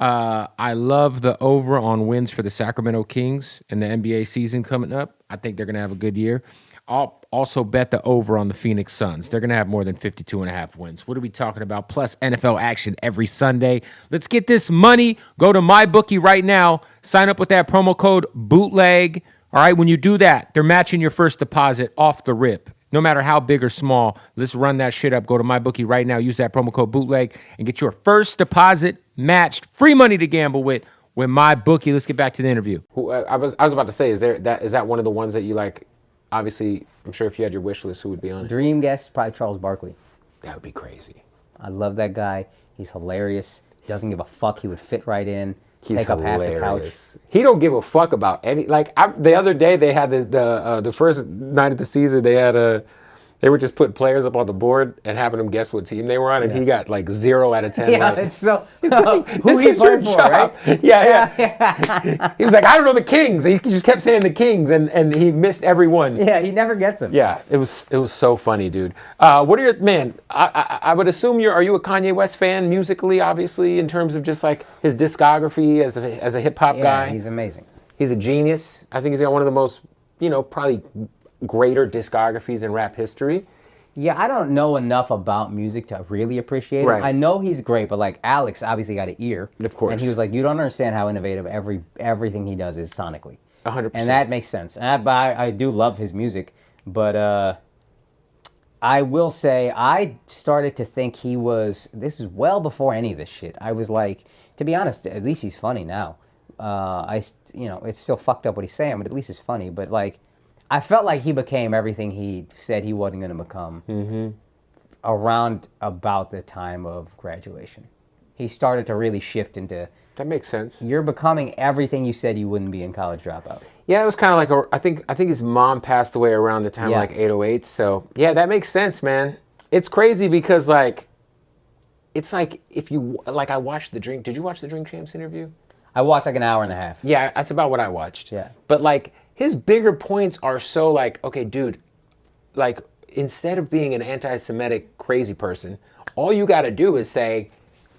I love the over on wins for the Sacramento Kings in the NBA season coming up. I think they're going to have a good year. I'll also bet the over on the Phoenix Suns. They're going to have more than 52.5 wins. What are we talking about? Plus NFL action every Sunday. Let's get this money. Go to MyBookie right now. Sign up with that promo code BOOTLEG. All right, when you do that, they're matching your first deposit off the rip. No matter how big or small, let's run that shit up. Go to MyBookie right now. Use that promo code Bootleg and get your first deposit matched. Free money to gamble with MyBookie. Let's get back to the interview. I was about to say, is that one of the ones that you like? Obviously, I'm sure if you had your wish list, who would be on it? Dream guest, probably Charles Barkley. That would be crazy. I love that guy. He's hilarious. Doesn't give a fuck. He would fit right in. He's take hilarious. up half the couch. He don't give a fuck about any. Like the other day, they had the first night at the Caesar. They were just putting players up on the board and having them guess what team they were on, and he got like 0 out of 10. Yeah, right? it's so. Like, who this he is your played for, job. right? Yeah. He was like, I don't know the Kings. He just kept saying the Kings, and he missed every one. Yeah, he never gets them. Yeah, it was so funny, dude. What are your man? I would assume are you a Kanye West fan musically, obviously, in terms of just like his discography as a hip hop guy. He's amazing. He's a genius. I think he's got one of the most, probably greater discographies in rap history. Yeah, I don't know enough about music to really appreciate him. Right. I know he's great, but like Alex obviously got an ear. Of course. And he was like, you don't understand how innovative everything he does is sonically. 100%. And that makes sense. And I do love his music, but I will say I started to think this is well before any of this shit. I was like, to be honest, at least he's funny now. It's still fucked up what he's saying, but at least it's funny. But like, I felt like he became everything he said he wasn't going to become around about the time of graduation. He started to really shift into... That makes sense. You're becoming everything you said you wouldn't be in College Dropout. Yeah, it was kind of like I think his mom passed away around the time of like 808. So yeah, that makes sense, man. It's crazy because like, it's like if you like I watched Did you watch the Drink Champs interview? I watched like an hour and a half. Yeah, that's about what I watched. Yeah. But like his bigger points are so like, okay, dude, like instead of being an anti-Semitic crazy person, all you got to do is say,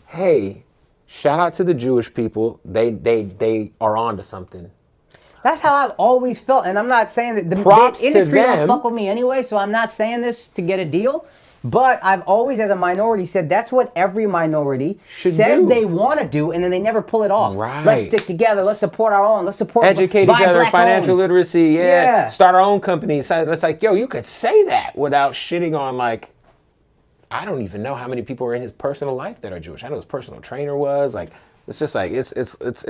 hey, shout out to the Jewish people. They are onto something. That's how I've always felt, and I'm not saying that the industry don't fuck with me anyway, so I'm not saying this to get a deal. But I've always, as a minority, said that's what every minority says they want to do, and then they never pull it off. Right. Let's stick together. Let's support our own. Let's support Educate each other, financial literacy. Yeah. Start our own company. So it's like, yo, you could say that without shitting on like, I don't even know how many people are in his personal life that are Jewish. I know his personal trainer was like, it's just like it's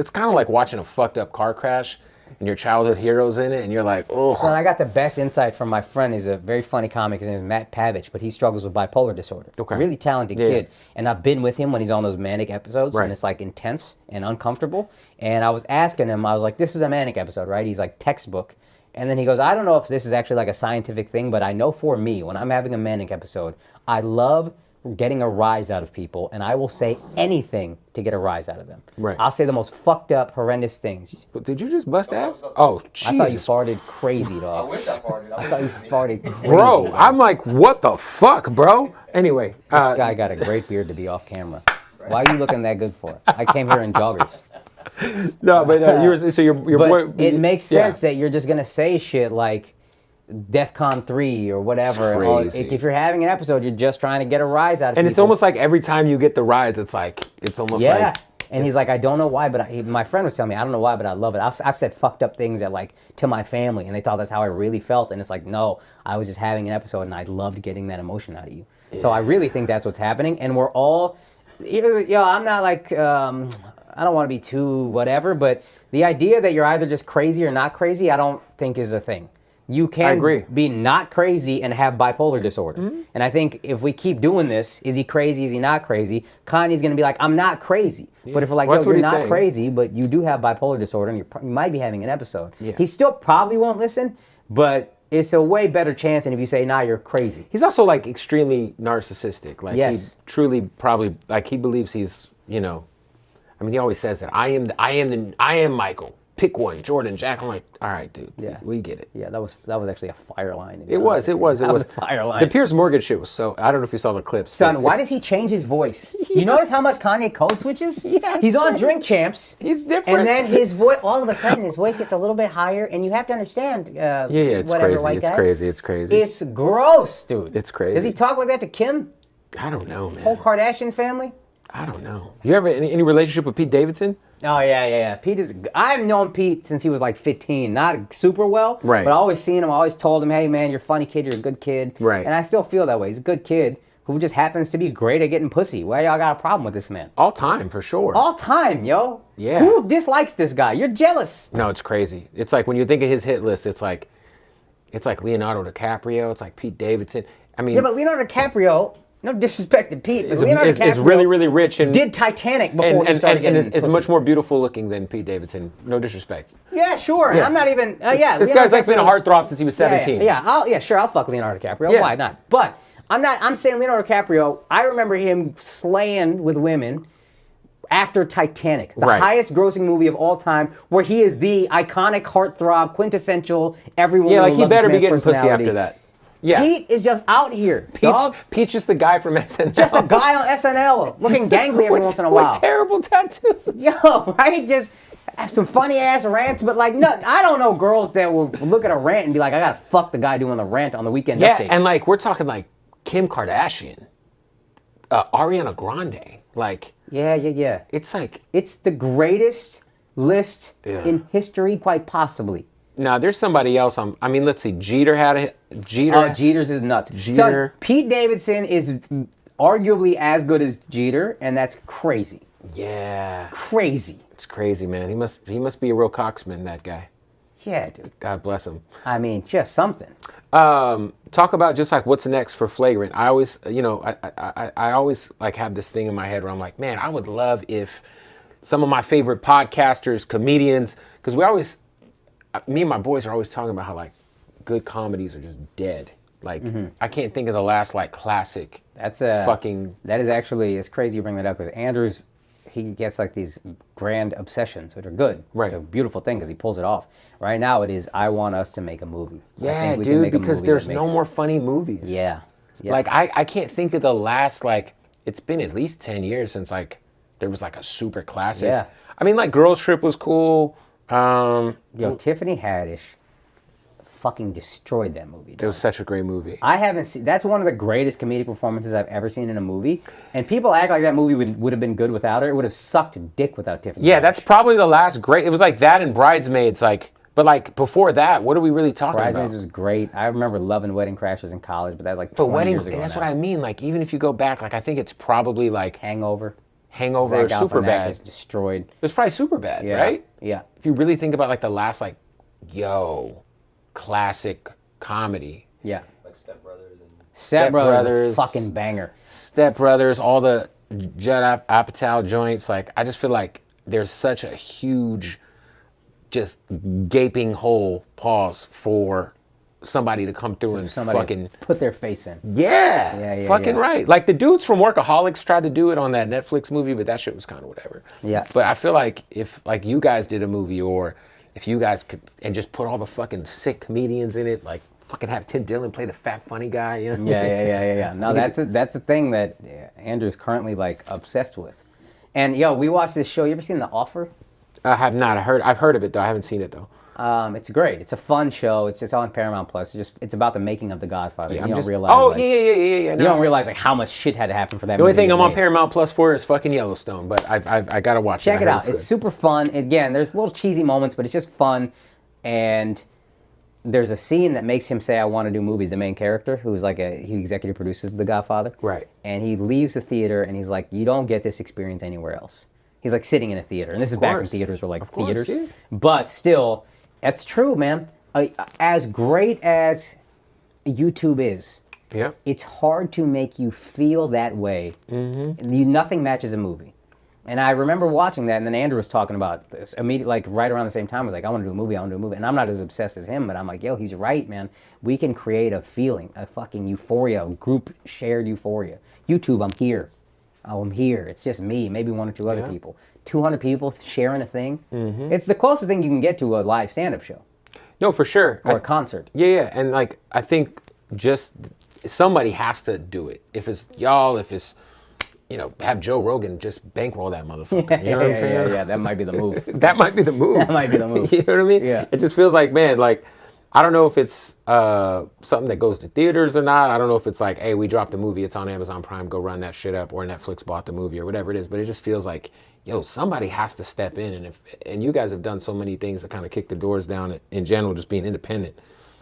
kind of like watching a fucked up car crash and your childhood heroes in it, and you're like, oh. So I got the best insight from my friend. He's a very funny comic. His name is Matt Pavich, but he struggles with bipolar disorder. Okay. Really talented kid. And I've been with him when he's on those manic episodes, and it's like intense and uncomfortable. And I was asking him, I was like, this is a manic episode, right? He's like textbook. And then he goes, I don't know if this is actually like a scientific thing, but I know for me, when I'm having a manic episode, I love getting a rise out of people, and I will say anything to get a rise out of them. Right. I'll say the most fucked up, horrendous things. Did you just bust ass? Oh, Jesus. I thought you farted crazy, dog. I wish I farted. I thought you farted crazy. Bro, dog. I'm like, what the fuck, bro? Anyway. This guy got a great beard to be off camera. Why are you looking that good for? I came here in joggers. No, but your But boy. it makes sense that you're just going to say shit like DEFCON 3 or whatever. It's crazy. If you're having an episode, you're just trying to get a rise out of people. And it's almost like every time you get the rise, it's almost like. And he's like, I don't know why, but my friend was telling me, I don't know why, but I love it. I've said fucked up things to my family, and they thought that's how I really felt. And it's like, no, I was just having an episode, and I loved getting that emotion out of you. Yeah. So I really think that's what's happening. And we're all, I'm not like, I don't want to be too whatever, but the idea that you're either just crazy or not crazy, I don't think is a thing. You can be not crazy and have bipolar disorder. Mm-hmm. And I think if we keep doing this, is he crazy, is he not crazy, Kanye's going to be like, I'm not crazy. Yeah. But if we're like, yo, you're not crazy, but you do have bipolar disorder and you might be having an episode. Yeah. He still probably won't listen, but it's a way better chance than if you say, nah, you're crazy. He's also like extremely narcissistic. Like he truly probably, like he believes he's, I mean, he always says that I am Michael. Pick one, Jordan, Jack. I'm like, all right, dude. Yeah, we get it. Yeah, that was actually a fire line. It was a fire line. The Piers Morgan shit was so. I don't know if you saw the clips. Son, why does he change his voice? You notice how much Kanye code switches? Yeah. He's on Drink Champs. He's different. And then his voice, all of a sudden, his voice gets a little bit higher, and you have to understand. It's whatever, crazy. White guy. It's crazy. It's gross, dude. It's crazy. Does he talk like that to Kim? I don't know, man. Whole Kardashian family? I don't know. You ever any relationship with Pete Davidson? Oh yeah. Pete is. I've known Pete since he was like 15, not super well, Right. But I always seen him. I always told him, "Hey man, you're a funny kid. You're a good kid." Right. And I still feel that way. He's a good kid who just happens to be great at getting pussy. Why y'all got a problem with this man? All time, for sure. All time, yo. Yeah. Who dislikes this guy? You're jealous. No, it's crazy. It's like when you think of his hit list, it's like Leonardo DiCaprio. It's like Pete Davidson. I mean, Yeah, but Leonardo DiCaprio. No disrespect to Pete, but Leonardo DiCaprio is really, really rich and did Titanic before he started and getting is pussy. much more beautiful looking than Pete Davidson. No disrespect. Yeah, sure. And Yeah. I'm not even. This Leonardo guy's like been a DiCaprio- heartthrob since he was 17. Yeah, sure. I'll fuck Leonardo DiCaprio. Yeah. Why not? But I'm saying Leonardo DiCaprio. I remember him slaying with women after Titanic, the Right. highest grossing movie of all time, where he is the iconic heartthrob, quintessential. Everyone. Yeah, like he better be getting pussy after that. Yeah. Pete is just out here. Dog. Pete's just the guy from SNL. Just a guy on SNL looking gangly every once in a while. With terrible tattoos. Yo, right? Just have some funny ass rants, but like, no, I don't know girls that will look at a rant and be like, I gotta fuck the guy doing the rant on the weekend Yeah, update. and like we're talking like Kim Kardashian, Ariana Grande. Like, Yeah. it's like, It's the greatest list Yeah. in history, quite possibly. now there's somebody else. I mean, let's see. Jeter had a Jeter. Oh, Jeter's is nuts. Jeter. So Pete Davidson is arguably as good as Jeter, and that's crazy. Yeah, Crazy. it's crazy, man. He must be a real cocksman. That guy. Yeah, dude. God bless him. I mean, just something. Talk about just like what's next for Flagrant. I always, I always like have this thing in my head where I'm like, man, I would love if some of my favorite podcasters, comedians, because me and my boys are always talking about how like good comedies are just dead. Like I can't think of the last like classic. That's fucking. That is actually, it's crazy you bring that up because Andrew's, he gets like these grand obsessions, which are good. Right. It's a beautiful thing because he pulls it off. Right now it is, I want us to make a movie. I Yeah, think we can dude, make a because movie there's that no makes- more funny movies. Yeah. Like I can't think of the last like. It's been at least 10 years since like there was like a super classic. Yeah. I mean, like Girls Trip was cool. Yo, Tiffany Haddish fucking destroyed that movie. It Dog. was such a great movie. I haven't seen, that's one of the greatest comedic performances I've ever seen in a movie. And people act like that movie would have been good without her. It would have sucked dick without Tiffany Yeah, Haddish. that's probably the last great. It was like that and Bridesmaids, like, but like before that, what are we really talking Bridesmaids about? was great. I remember loving Wedding Crashers in college, but that's like 20 But Wedding, years ago that's now. what I mean. Like, even if you go back, like, I think it's probably like Hangover. Hangover or Zach Superbad. Galifianakis destroyed. It was probably Superbad, Yeah. right? Yeah. If you really think about like the last like, classic comedy. Yeah. Like Step Brothers and Step Brothers is Brothers. a fucking banger. Step Brothers, all the Judd Apatow joints. Like, I just feel like there's such a huge, just gaping hole pause for somebody to come through and Somebody fucking put their face in. yeah, fucking yeah. right. Like the dudes from Workaholics tried to do it on that Netflix movie, but that shit was kind of whatever. Yeah. But I feel like if like you guys did a movie, or if you guys could and just put all the fucking sick comedians in it, like fucking have Tim Dillon play the fat funny guy, you know? Yeah. No, that's a thing that Andrew's currently like obsessed with. And yo, we watched this show. You ever seen The Offer? I have not. I've heard of it though. I haven't seen it though. It's great. It's a fun show. It's just on Paramount Plus. It's about the making of The Godfather. Yeah, you don't just, realize. Oh like, yeah. You don't realize like how much shit had to happen for that. The only movie thing to I'm get on made. Paramount Plus for is fucking Yellowstone, but I gotta watch Check it. it I heard out. It's good. super fun. Again, there's little cheesy moments, but it's just fun. And there's a scene that makes him say, "I want to do movies." The main character, who's like he executive produces The Godfather, Right. And he leaves the theater, and he's like, "You don't get this experience anywhere else." He's like sitting in a theater, and this is back when course. theaters were like Of course, theaters, yeah. but still, that's true, man. As great as YouTube is, Yeah. it's hard to make you feel that way. Mm-hmm. Nothing matches a movie. And I remember watching that, and then Andrew was talking about this immediately, like right around the same time. I was like, I want to do a movie, And I'm not as obsessed as him, but I'm like, yo, he's right, man. We can create a feeling, a fucking euphoria, a group shared euphoria. YouTube, I'm here. Oh, I'm here. It's just me, maybe one or two other people. 200 people sharing a thing. Mm-hmm. It's the closest thing you can get to a live stand-up show No, for sure. or a concert. Yeah, and like I think just somebody has to do it. If it's y'all, if it's have Joe Rogan just bankroll that motherfucker. You know what I'm saying? Yeah, that might be the move. That might be the move. That might be the move. You know what I mean? Yeah. It just feels like, man, like I don't know if it's something that goes to theaters or not. I don't know if it's like, hey, we dropped a movie, it's on Amazon Prime, go run that shit up, or Netflix bought the movie or whatever it is. But it just feels like, yo, somebody has to step in. And you guys have done so many things to kind of kick the doors down in general, just being independent.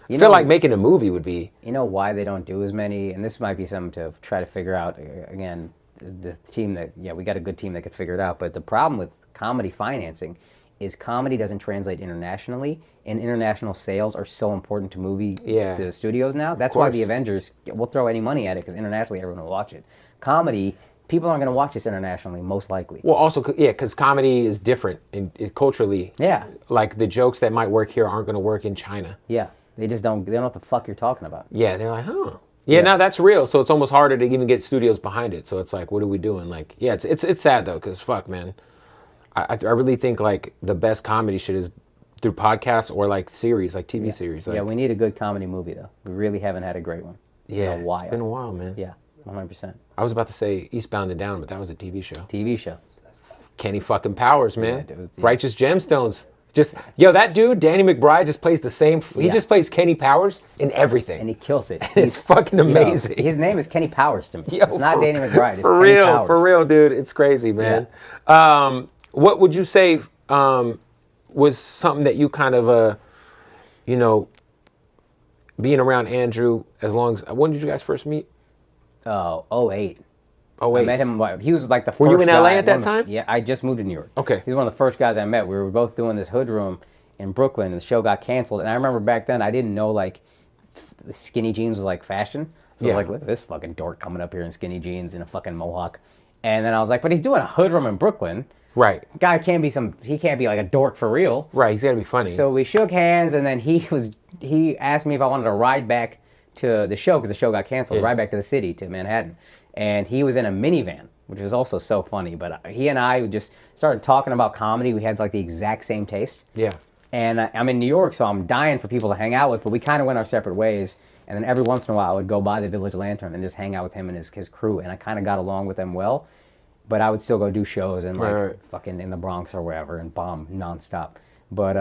I feel like making a movie would be. You know why they don't do as many? And this might be something to try to figure out. Again, the team we got a good team that could figure it out. But the problem with comedy financing is comedy doesn't translate internationally, and international sales are so important to to studios now. That's why the Avengers will throw any money at it, because internationally everyone will watch it. Comedy, people aren't going to watch this internationally, most likely. Well, also, because comedy is different culturally. Yeah. Like the jokes that might work here aren't going to work in China. Yeah. They just don't know what the fuck you're talking about. Yeah, they're like, huh. Yeah, no, that's real. So it's almost harder to even get studios behind it. So it's like, what are we doing? Like, yeah, it's sad though, because fuck, man. I really think like the best comedy shit is through podcasts or like series, like TV series. Like, yeah, we need a good comedy movie though. We really haven't had a great one. Yeah, in a while. It's been a while, man. Yeah, 100%. I was about to say Eastbound and Down, but that was a TV show. TV show. Kenny fucking Powers, man. Yeah, dude, Righteous Gemstones. Just, that dude, Danny McBride, just plays the same. He just plays Kenny Powers in everything. And he kills it. It's fucking amazing. His name is Kenny Powers to me. It's not Danny McBride. It's for Kenny real, Powers. for real, dude. It's crazy, man. What would you say was something that you kind of, being around Andrew when did you guys first meet? Oh, 08. Oh, I met him. He was like the first. Were you in guy, LA at that time? Yeah, I just moved to New York. Okay. He's one of the first guys I met. We were both doing this hood room in Brooklyn, and the show got canceled. And I remember back then I didn't know like skinny jeans was like fashion. So I was like, look at this fucking dork coming up here in skinny jeans and a fucking mohawk. And then I was like, but he's doing a hood room in Brooklyn. Right. Guy can't be like a dork for real. Right. He's got to be funny. So we shook hands, and then he asked me if I wanted to ride back to the show because the show got canceled. Ride back to the city, to Manhattan, and he was in a minivan, which was also so funny. But he and I just started talking about comedy. We had like the exact same taste. Yeah. And I'm in New York, so I'm dying for people to hang out with. But we kind of went our separate ways. And then every once in a while, I would go by the Village Lantern and just hang out with him and his crew. And I kind of got along with them well. But I would still go do shows and fucking in the Bronx or wherever and bomb nonstop. But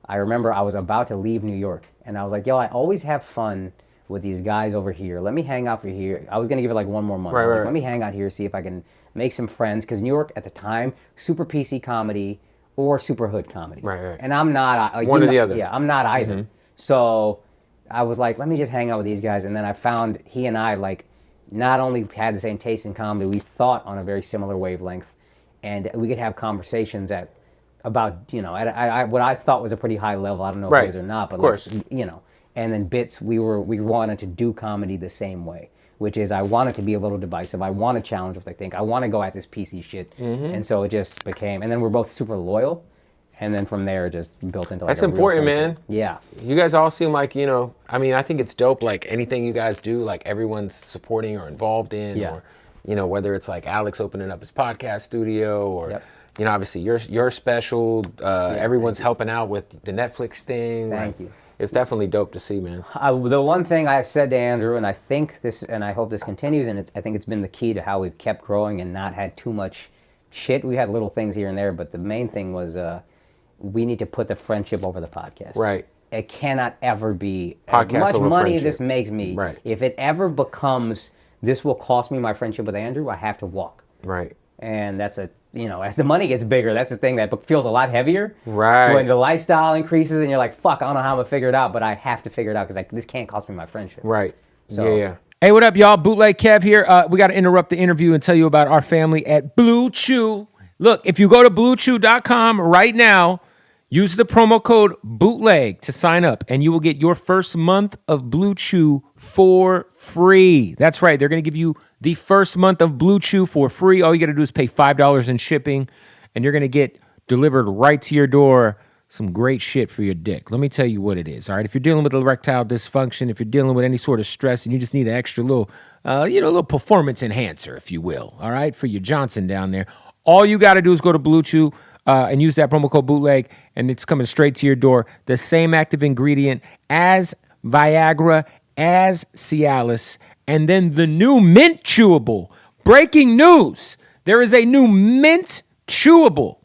I remember I was about to leave New York, and I was like, yo, I always have fun with these guys over here. Let me hang out for here. I was going to give it like one more month. Like, let me hang out here, see if I can make some friends. Because New York at the time, super PC comedy or super hood comedy. Right. And I'm not. Like, one or the other. Yeah, I'm not either. Mm-hmm. So I was like, let me just hang out with these guys. And then I found he and I like not only had the same taste in comedy, we thought on a very similar wavelength, and we could have conversations about at what I thought was a pretty high level. I don't know if it is or not, but of course. And then bits we wanted to do comedy the same way, which is I wanted to be a little divisive. I want to challenge what they think. I want to go at this PC shit, and so it just became. And then we're both super loyal. And then from there, it just built into like That's important, man. Yeah. You guys all seem like, I mean, I think it's dope. Like anything you guys do, like everyone's supporting or involved in, or, whether it's like Alex opening up his podcast studio or, obviously your special, everyone's helping out with the Netflix thing. Thank you. It's definitely dope to see, man. The one thing I've said to Andrew, and I think this, and I hope this continues, and I think it's been the key to how we've kept growing and not had too much shit. We had little things here and there, but the main thing was, we need to put the friendship over the podcast. Right. It cannot ever be podcast as much over money friendship. as this makes me. Right. If it ever becomes this will cost me my friendship with Andrew, I have to walk. Right. And that's as the money gets bigger, that's the thing that feels a lot heavier. Right. When the lifestyle increases and you're like, fuck, I don't know how I'm gonna figure it out, but I have to figure it out because this can't cost me my friendship. Right. So, yeah. Hey, what up, y'all? Bootleg Kev here. We got to interrupt the interview and tell you about our family at Blue Chew. Look, if you go to bluechew.com right now, use the promo code BOOTLEG to sign up, and you will get your first month of Blue Chew for free. That's right. They're going to give you the first month of Blue Chew for free. All you got to do is pay $5 in shipping, and you're going to get delivered right to your door some great shit for your dick. Let me tell you what it is, all right? If you're dealing with erectile dysfunction, if you're dealing with any sort of stress, and you just need an extra little, little performance enhancer, if you will, all right, for your Johnson down there, all you got to do is go to Blue Chew, and use that promo code BOOTLEG, and it's coming straight to your door. The same active ingredient as Viagra, as Cialis, and then the new mint chewable. Breaking news! There is a new mint chewable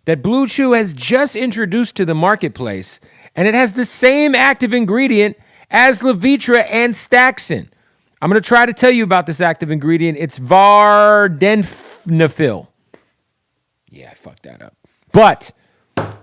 that Blue Chew has just introduced to the marketplace, and it has the same active ingredient as Levitra and Staxin. I'm going to try to tell you about this active ingredient. It's vardenafil. Yeah, I fucked that up. But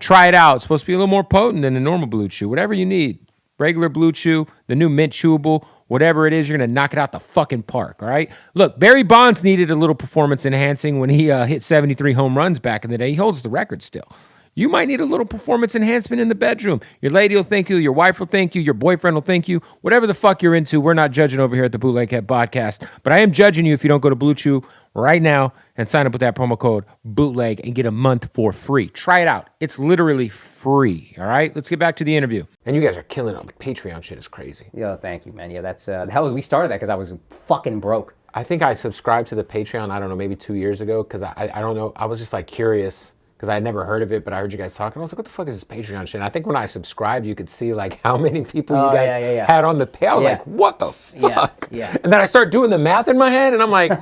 try it out. It's supposed to be a little more potent than the normal Blue Chew. Whatever you need. Regular Blue Chew, the new Mint Chewable, whatever it is, you're going to knock it out the fucking park, all right? Look, Barry Bonds needed a little performance enhancing when he hit 73 home runs back in the day. He holds the record still. You might need a little performance enhancement in the bedroom. Your lady will thank you. Your wife will thank you. Your boyfriend will thank you. Whatever the fuck you're into, we're not judging over here at the Bootleg Head Podcast. But I am judging you if you don't go to Blue Chew right now and sign up with that promo code BOOTLEG and get a month for free. Try it out. It's literally free, all right? Let's get back to the interview. And you guys are killing it. Like, Patreon shit is crazy. Yo, thank you, man. Yeah, that's we started that because I was fucking broke. I think I subscribed to the Patreon, I don't know, maybe 2 years ago, because I don't know, I was just like curious, because I had never heard of it, but I heard you guys talking. I was like, what the fuck is this Patreon shit? And I think when I subscribed, you could see like how many people you guys had on the page. I was like, what the fuck? Yeah. And then I start doing the math in my head, and I'm like,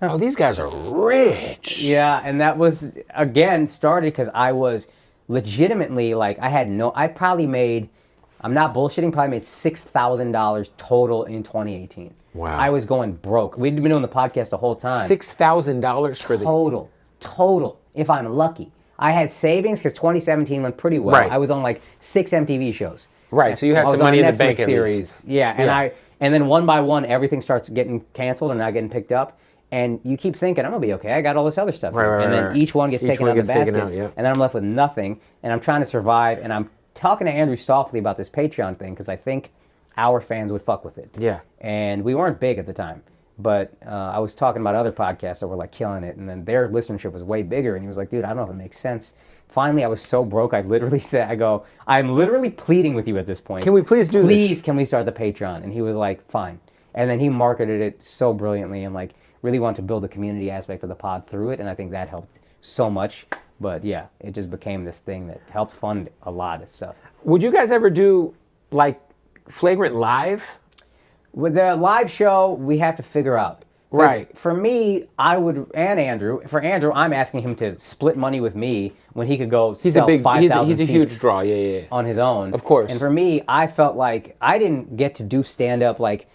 oh, these guys are rich. Yeah, and that was, again, started because I was legitimately like, I probably made, I'm not bullshitting, probably made $6,000 total in 2018. Wow. I was going broke. We'd been doing the podcast the whole time. $6,000 for the... Total, if I'm lucky. I had savings because 2017 went pretty well. Right. I was on like 6 MTV shows. Right, so you had I was some money on in a the Netflix bank at series. least. Yeah, and then one by one, everything starts getting canceled and not getting picked up. And you keep thinking, I'm going to be okay. I got all this other stuff. Right, and then each one gets taken out of the basket. Out, yeah. And then I'm left with nothing. And I'm trying to survive. And I'm talking to Andrew softly about this Patreon thing because I think our fans would fuck with it. Yeah. And we weren't big at the time. But I was talking about other podcasts that were like killing it. And then their listenership was way bigger. And he was like, dude, I don't know if it makes sense. Finally, I was so broke, I literally said, I'm literally pleading with you at this point. Can we please do this? Please, can we start the Patreon? And he was like, fine. And then he marketed it so brilliantly and like really wanted to build the community aspect of the pod through it. And I think that helped so much. But yeah, it just became this thing that helped fund a lot of stuff. Would you guys ever do like Flagrant live? With the live show, we have to figure out. Right. For me, I would, and Andrew. For Andrew, I'm asking him to split money with me when he could go sell 5,000 He's a huge draw, yeah. on his own. Of course. And for me, I felt like I didn't get to do stand-up. Like,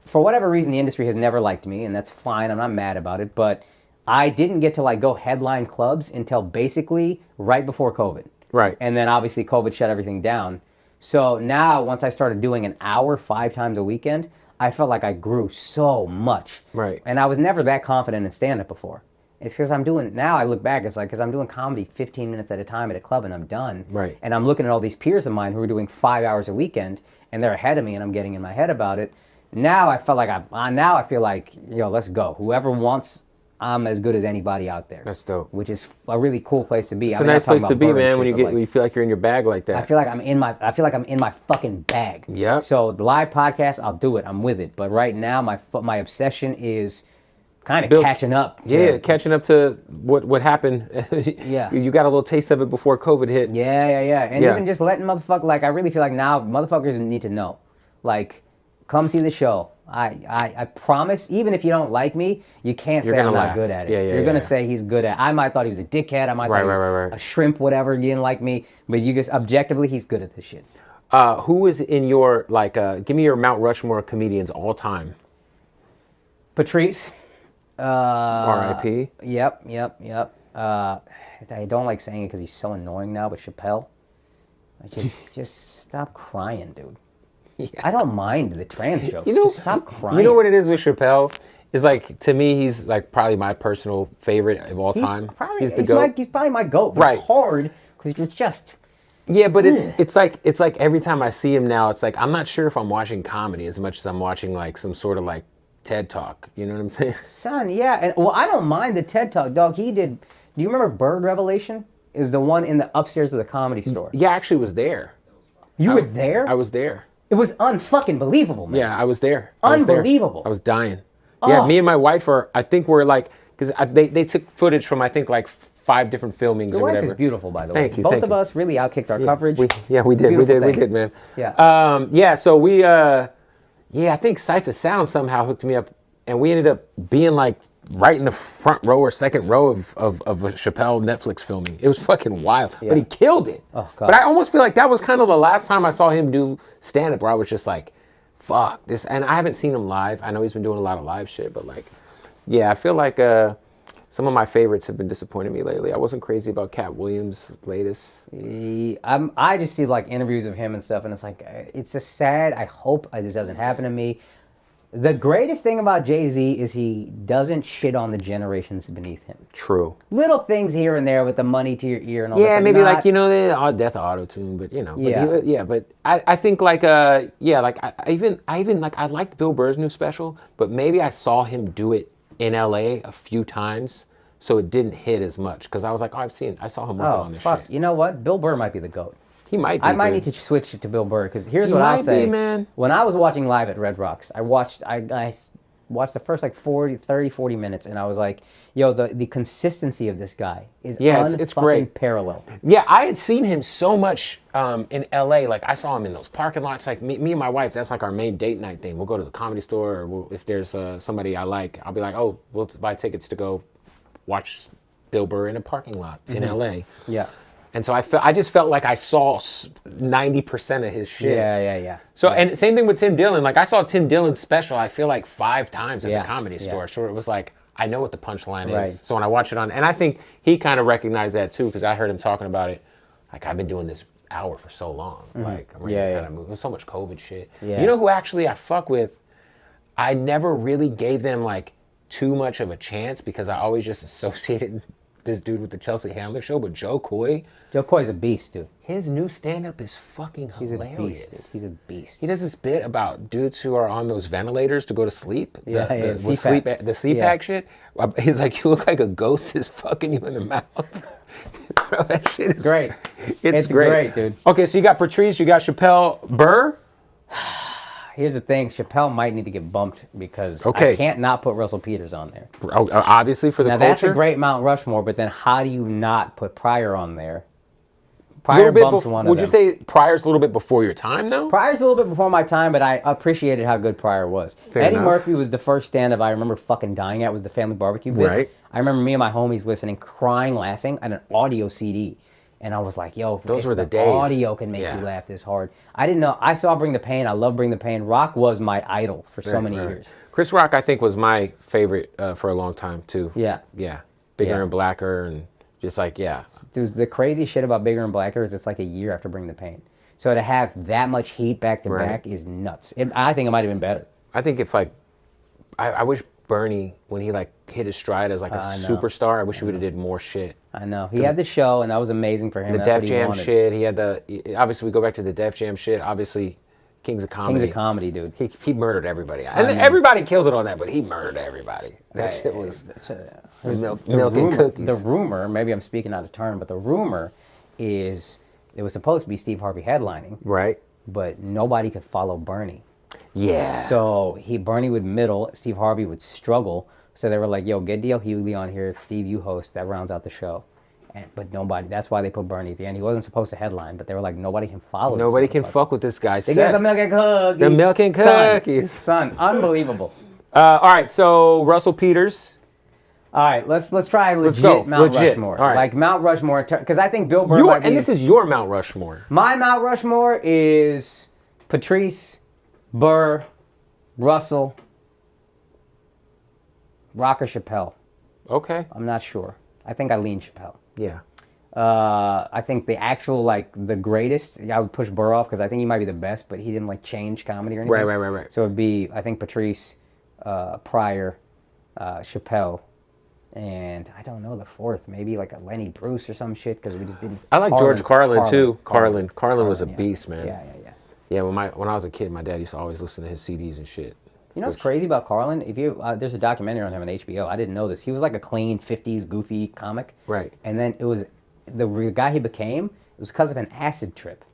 for whatever reason, the industry has never liked me, and that's fine. I'm not mad about it. But I didn't get to like go headline clubs until basically right before COVID. Right. And then obviously COVID shut everything down. So now, once I started doing an hour 5 times a weekend, I felt like I grew so much. Right. And I was never that confident in stand-up before. It's because I'm doing, now I look back, it's like, because I'm doing comedy 15 minutes at a time at a club and I'm done. Right. And I'm looking at all these peers of mine who are doing 5 hours a weekend and they're ahead of me and I'm getting in my head about it. Now I feel like, now I feel like, let's go. Whoever wants, I'm as good as anybody out there. That's dope. Which is a really cool place to be. It's a nice place to be, man, when you feel like you're in your bag like that. I feel like I'm in my fucking bag. Yep. So the live podcast, I'll do it. I'm with it. But right now, my obsession is kind of catching up. Catching up to what happened. Yeah. You got a little taste of it before COVID hit. Yeah. And even just letting motherfuckers, like, I really feel like now motherfuckers need to know. Like, come see the show. I promise, even if you don't like me, you can't say I'm not good at it. You're going to say he's good at it. I might thought he was a dickhead. I might thought he was a shrimp, whatever. You didn't like me. But you just, objectively, he's good at this shit. Who is in your, like, give me your Mount Rushmore comedians all time. Patrice. R.I.P. Yep. I don't like saying it because he's so annoying now, but Chappelle. Just stop crying, dude. Yeah. I don't mind the trans jokes. Just stop crying. You know what it is with Chappelle? Is like, to me, he's like probably my personal favorite of all time. He's the GOAT. He's probably my GOAT. But it's hard because you're just... Yeah, but it's like every time I see him now, it's like I'm not sure if I'm watching comedy as much as I'm watching like some sort of like TED Talk. You know what I'm saying? Son, yeah. And well, I don't mind the TED Talk, dog. He did... Do you remember Bird Revelation? Is the one in the upstairs of the Comedy Store. Yeah, I actually was there. You were there? I was there. It was unfucking believable, man. Yeah, I was there. Unbelievable. I was dying. Yeah, me and my wife we're like, because they took footage from, I think, like 5 different filmings or whatever. Your wife is beautiful, by the way. Thank you. Both of us really outkicked our coverage. We did, man. Yeah. So I think Cypher Sound somehow hooked me up, and we ended up being like right in the front row or second row of a Chappelle Netflix filming. It was fucking wild, but he killed it. Oh, God. But I almost feel like that was kind of the last time I saw him do stand-up where I was just like, fuck this. And I haven't seen him live. I know he's been doing a lot of live shit, but like, yeah, I feel like some of my favorites have been disappointing me lately. I wasn't crazy about Cat Williams' latest. I just see like interviews of him and stuff, and it's like, it's just sad. I hope this doesn't happen to me. The greatest thing about Jay-Z is he doesn't shit on the generations beneath him. True. Little things here and there with the money to your ear and all that. Yeah, but maybe not, like, you know, the death of auto-tune, but you know. Yeah. But I think like, yeah, like I even like, I liked Bill Burr's new special, but maybe I saw him do it in LA a few times, so it didn't hit as much. Because I was like, I saw him working on this shit. You know what? Bill Burr might be the GOAT. He might be. I might dude. need to switch it to Bill Burr, because here's He what I'll might say. be, man. When I was watching live at Red Rocks, I watched the first like 40 minutes, and I was like, yo, the consistency of this guy is it's great. parallel. Yeah, I had seen him so much in LA. Like, I saw him in those parking lots. Like, me and my wife, that's like our main date night thing. We'll go to the Comedy Store, or if there's somebody I like, I'll be like, oh, we'll buy tickets to go watch Bill Burr in a parking lot in LA. Yeah. And so I just felt like I saw 90% of his shit. Yeah. So, and same thing with Tim Dillon. Like, I saw Tim Dillon's special, I feel like 5 times at the Comedy Store. So it was like, I know what the punchline is. So when I watch it and I think he kind of recognized that too, because I heard him talking about it. Like, I've been doing this hour for so long. Like, I'm ready to kind of move. There's so much COVID shit. Yeah. You know who actually I fuck with? I never really gave them like too much of a chance, because I always just associated this dude with the Chelsea Handler show, but Joe Coy. Joe Coy's a beast, dude. His new stand-up is fucking hilarious. He's a beast, dude. He's a beast. He does this bit about dudes who are on those ventilators to go to sleep. The CPAP shit. He's like, you look like a ghost is fucking you in the mouth. Bro, that shit is great. It's great, dude. Okay, so you got Patrice, you got Chappelle, Burr. Here's the thing, Chappelle might need to get bumped, because I can't not put Russell Peters on there. Obviously for the culture. Now that's a great Mount Rushmore, but then how do you not put Pryor on there? Pryor bumps one of them. Would you say Pryor's a little bit before your time, though? Pryor's a little bit before my time, but I appreciated how good Pryor was. Eddie Murphy was the first stand-up I remember fucking dying at, was the Family Barbecue bit. Right. I remember me and my homies listening, crying, laughing at an audio CD. And I was like, yo, those were the days. Audio can make you laugh this hard. I didn't know. I saw Bring the Pain. I love Bring the Pain. Rock was my idol for so many years. Chris Rock, I think, was my favorite for a long time, too. Yeah. Yeah. Bigger and Blacker, and just like, Dude, the crazy shit about Bigger and Blacker is it's like a year after Bring the Pain. So to have that much heat back to back is nuts. I think it might have been better. I think if like, I wish Bernie, when he like hit his stride as like a superstar, I wish he would have did more shit. I know. He had the show, and that was amazing for him. The Def Jam shit. He had obviously we go back to the Def Jam shit. Obviously, Kings of Comedy. Kings of Comedy, dude. He murdered everybody. And everybody killed it on that, but he murdered everybody. That shit was milk and cookies. The rumor, maybe I'm speaking out of turn, but the rumor is it was supposed to be Steve Harvey headlining. Right. But nobody could follow Bernie. Yeah. So Bernie would middle, Steve Harvey would struggle. So they were like, yo, get D.L. Hughley on here. Steve, you host. That rounds out the show. But nobody, that's why they put Bernie at the end. He wasn't supposed to headline, but they were like, nobody can follow this. Nobody can fuck with this guy. They got the milk and cookies. The milk and cookies. Son, unbelievable. All right, so Russell Peters. All right, let's try legit Mount Rushmore. All right. Like Mount Rushmore, because I think Bill Burr might be... And this is your Mount Rushmore. My Mount Rushmore is Patrice, Burr, Russell, Rock or Chappelle. Okay. I'm not sure. I think I lean Chappelle. Yeah. I think the actual, like, the greatest, I would push Burr off, because I think he might be the best, but he didn't, like, change comedy or anything. Right. So it'd be, I think, Patrice, Pryor, Chappelle, and I don't know the fourth. Maybe, like, a Lenny Bruce or some shit, because we just didn't... I like George Carlin, too. Carlin was a beast, man. Yeah. Yeah, when I was a kid, my dad used to always listen to his CDs and shit. You know what's crazy about Carlin? If you there's a documentary on him on HBO. I didn't know this. He was like a clean 50s goofy comic. Right. And then it was the guy he became. It was because of an acid trip.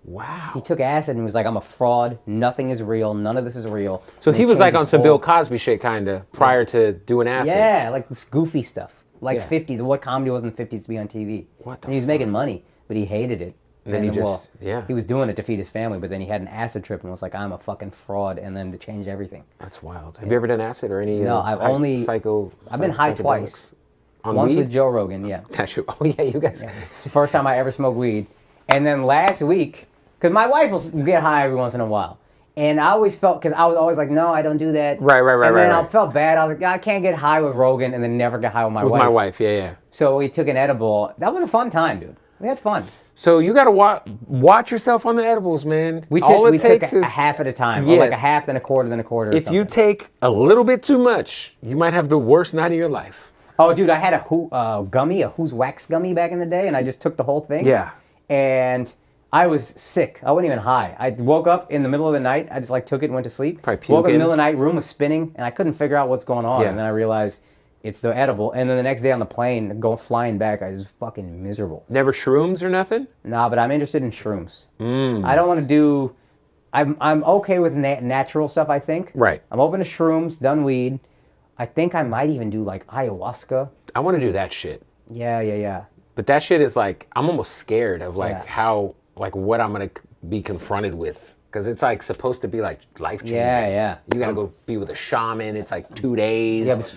Wow. He took acid and was like, I'm a fraud. Nothing is real. None of this is real. So And he was like on some whole... Bill Cosby shit kind of prior to doing acid. Yeah, like this goofy stuff. Like 50s. What comedy was in the 50s to be on TV? What the And he was making money, but he hated it. And then yeah. He was doing it to feed his family, but then he had an acid trip and was like, I'm a fucking fraud, and then to change everything. That's wild. Have you ever done acid or any? No, I've been high twice. Once weed? with Joe Rogan, yeah. Oh yeah, you guys. Yeah. It's the first time I ever smoked weed. And then last week, because my wife will get high every once in a while. And I always felt, because I was always like, no, I don't do that. Right. And then I felt bad. I was like, I can't get high with Rogan and then never get high with my wife. With my wife, yeah. So we took an edible. That was a fun time, dude. We had fun. So you got to watch yourself on the edibles, man. We took a half at a time, or like a half, then a quarter, then a quarter. If you take a little bit too much, you might have the worst night of your life. Oh, dude, I had a gummy, a Who's Wax gummy back in the day, and I just took the whole thing. Yeah. And I was sick. I wasn't even high. I woke up in the middle of the night. I just took it and went to sleep. Probably woke up in the middle of the night, room was spinning, and I couldn't figure out what's going on. Yeah. And then I realized it's the edible. And then the next day on the plane, flying back, I was fucking miserable. Never shrooms or nothing? Nah, but I'm interested in shrooms. I don't want to do... I'm okay with natural stuff, I think. Right. I'm open to shrooms, done weed. I think I might even do ayahuasca. I want to do that shit. Yeah. But that shit is I'm almost scared of how, what I'm going to be confronted with. Because it's supposed to be life-changing. Yeah. You got to go be with a shaman. It's 2 days.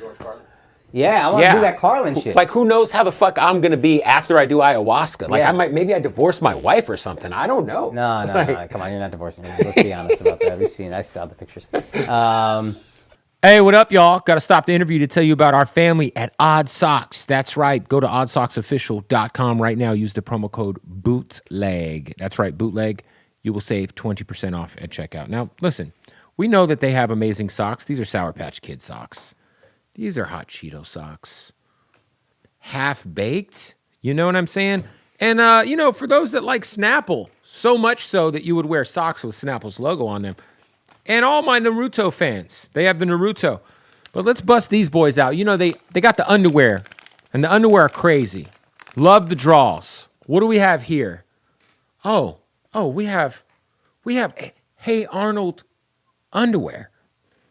Yeah, I want to do that Carlin shit. Who knows how the fuck I'm going to be after I do ayahuasca? Maybe I divorce my wife or something. I don't know. No. Come on, you're not divorcing me. Let's be honest about that. I saw the pictures. Hey, what up, y'all? Got to stop the interview to tell you about our family at Odd Socks. That's right. Go to oddsocksofficial.com right now. Use the promo code BOOTLEG. That's right, BOOTLEG. You will save 20% off at checkout. Now, listen, we know that they have amazing socks. These are Sour Patch Kid socks. These are Hot Cheeto socks. Half-baked, you know what I'm saying? And, for those that like Snapple, so much so that you would wear socks with Snapple's logo on them. And all my Naruto fans, they have the Naruto. But let's bust these boys out. They got the underwear, and the underwear are crazy. Love the draws. What do we have here? Oh, we have Hey Arnold underwear.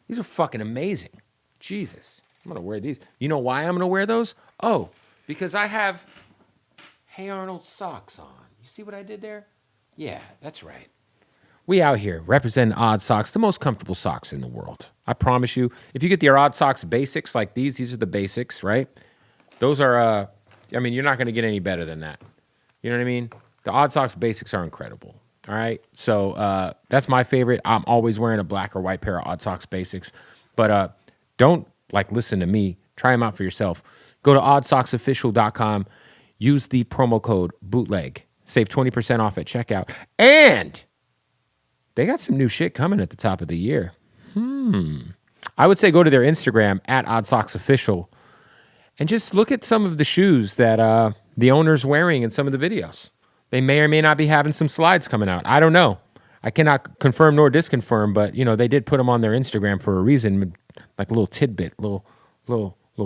These are fucking amazing. Jesus, I'm going to wear these. You know why I'm going to wear those? Oh, because I have Hey Arnold socks on. You see what I did there? Yeah, that's right. We out here representing Odd Socks, the most comfortable socks in the world. I promise you, if you get the Odd Socks basics like these are the basics, right? Those are, you're not going to get any better than that. You know what I mean? The Odd Socks basics are incredible, all right? So that's my favorite. I'm always wearing a black or white pair of Odd Socks basics. But don't, listen to me. Try them out for yourself. Go to oddsocksofficial.com. Use the promo code BOOTLEG. Save 20% off at checkout. And... they got some new shit coming at the top of the year. I would say go to their Instagram at oddsocksofficial and just look at some of the shoes that the owner's wearing in some of the videos. They may or may not be having some slides coming out. I don't know. I cannot confirm nor disconfirm, but they did put them on their Instagram for a reason, like a little tidbit, little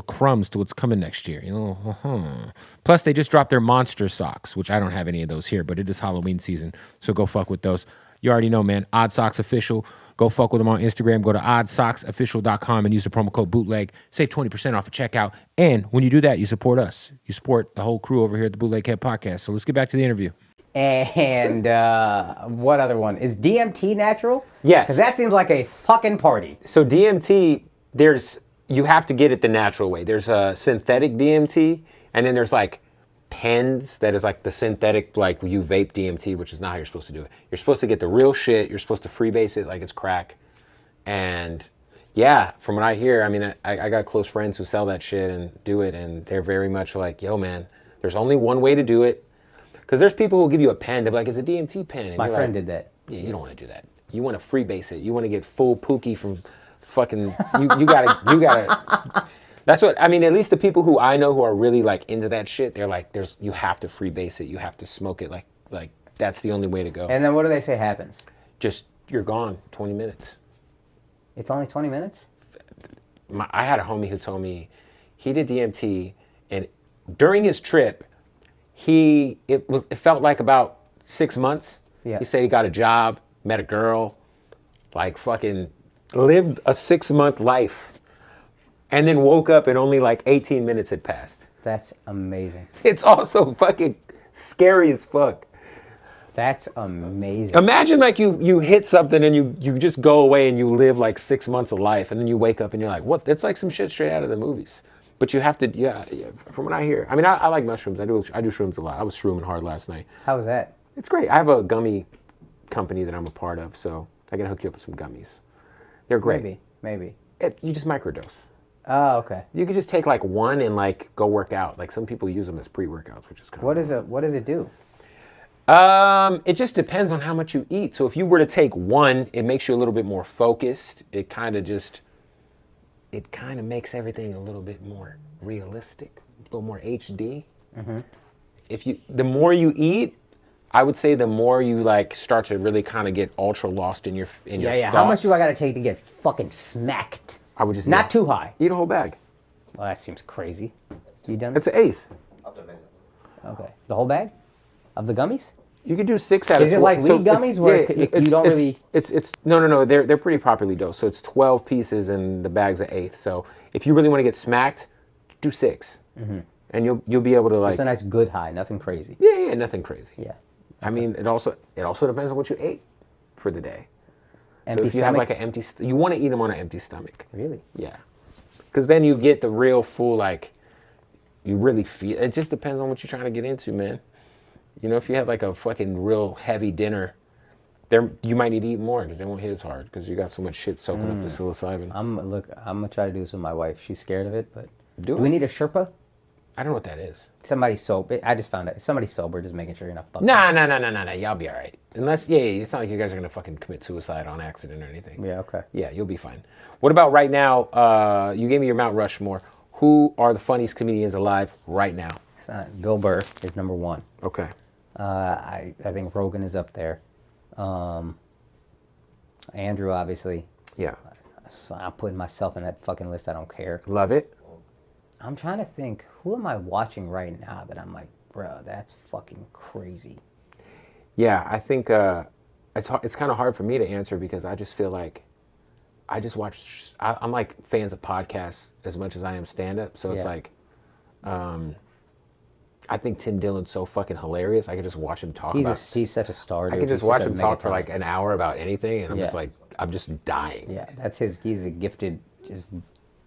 crumbs to what's coming next year. Plus, they just dropped their monster socks, which I don't have any of those here, but it is Halloween season, so go fuck with those. You already know, man. Odd Socks Official. Go fuck with them on Instagram. Go to oddsocksofficial.com and use the promo code BOOTLEG. Save 20% off at checkout. And when you do that, you support us. You support the whole crew over here at the Bootleg Head Podcast. So let's get back to the interview. And what other one? Is DMT natural? Yes. Because that seems like a fucking party. So DMT, you have to get it the natural way. There's a synthetic DMT, and then there's pens that is the synthetic, you vape DMT, which is not how you're supposed to do it. You're supposed to get the real shit. You're supposed to freebase it like it's crack. And yeah, from what I hear, I got close friends who sell that shit and do it, and they're very much yo, man, there's only one way to do it. Because there's people who give you a pen, they're it's a DMT pen. And my friend did that. Yeah, you don't want to do that. You want to freebase it. You want to get full Pookie from fucking, you gotta. That's what, at least the people who I know who are really into that shit, they're you have to freebase it. You have to smoke it. Like that's the only way to go. And then what do they say happens? Just, you're gone, 20 minutes. It's only 20 minutes? I had a homie who told me he did DMT, and during his trip, it felt like about 6 months. Yeah. He said he got a job, met a girl, fucking lived a 6-month life. And then woke up and only 18 minutes had passed. That's amazing. It's also fucking scary as fuck. That's amazing. Imagine like you hit something and you just go away and you live like 6 months of life and then you wake up and you're like, what? It's like some shit straight out of the movies. But you have to, yeah, from what I hear. I mean, I like mushrooms. I do shrooms a lot. I was shrooming hard last night. How was that? It's great. I have a gummy company that I'm a part of, so I can hook you up with some gummies. They're great. Maybe. You just microdose. Oh, okay. You could just take like one and like go work out. Like some people use them as pre-workouts, which is kind of What does it do? It just depends on how much you eat. So if you were to take one, it makes you a little bit more focused. It kind of makes everything a little bit more realistic, a little more HD. Mm-hmm. The more you eat, I would say the more you like start to really kind of get ultra lost in your thoughts. How much do I gotta take to get fucking smacked? I would just not too high. Eat a whole bag. Well, that seems crazy. You done? It's an eighth. Okay, the whole bag of the gummies. You could do 6 out of 12. Is it like weed gummies where you don't really? It's no. They're pretty properly dosed. So it's 12 pieces and the bag's an eighth. So if you really want to get smacked, do 6, and you'll be able to like. It's a nice good high, nothing crazy. Yeah, nothing crazy. Yeah. I mean, it also depends on what you ate for the day. Empty so if you have like an empty, you want to eat them on an empty stomach. Really? Yeah, because then you get the real full like. You really feel. It just depends on what you're trying to get into, man. You know, if you had like a fucking real heavy dinner, you might need to eat more because they won't hit as hard because you got so much shit soaking up the psilocybin. I'm gonna try to do this with my wife. She's scared of it, but do we need a Sherpa? I don't know what that is. Somebody sober. I just found it. Somebody sober, just making sure you're not fucking. No. Y'all be all right. Unless, it's not like you guys are gonna fucking commit suicide on accident or anything. Yeah. Okay. Yeah, you'll be fine. What about right now? You gave me your Mount Rushmore. Who are the funniest comedians alive right now? Bill Burr is number 1. Okay. I think Rogan is up there. Andrew, obviously. Yeah. I'm putting myself in that fucking list. I don't care. Love it. I'm trying to think, who am I watching right now that I'm like, bro, that's fucking crazy. Yeah, I think it's kind of hard for me to answer because I just feel like I'm like fans of podcasts as much as I am stand-up. So it's like, I think Tim Dillon's so fucking hilarious. I could just watch him talk he's such a star. I could just watch him talk for like an hour about anything, and I'm just dying. Yeah, he's a gifted just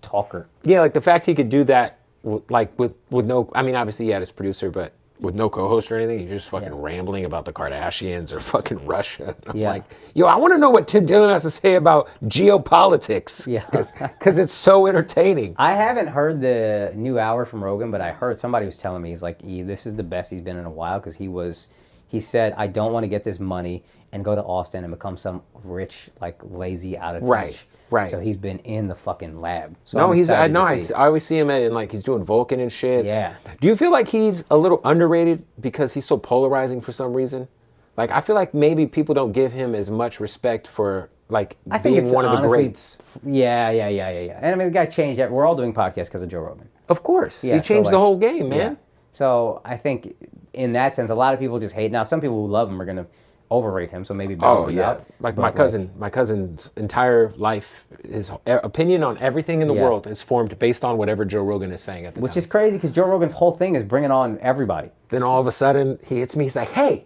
talker. Yeah, like the fact he could do that, with no. I mean, obviously he had his producer, but with no co-host or anything, he's just fucking rambling about the Kardashians or fucking Russia. And I'm like, I want to know what Tim Dillon has to say about geopolitics. Yeah, because it's so entertaining. I haven't heard the new hour from Rogan, but I heard somebody was telling me he's like, this is the best he's been in a while because he said, I don't want to get this money and go to Austin and become some rich, like lazy out of touch. Right. So he's been in the fucking lab. So I always see him and like he's doing Vulcan and shit. Yeah. Do you feel like he's a little underrated because he's so polarizing for some reason? Like I feel like maybe people don't give him as much respect for like being one of the greats. Yeah. And I mean the guy changed it. We're all doing podcasts because of Joe Rogan. Of course. Yeah, he changed the whole game, man. Yeah. So I think in that sense, a lot of people just hate. Now some people who love him are gonna overrate him, so maybe balance it out. Like my cousin's entire life, his opinion on everything in the world is formed based on whatever Joe Rogan is saying at the time. Which is crazy because Joe Rogan's whole thing is bringing on everybody. Then all of a sudden he hits me. He's like, "Hey,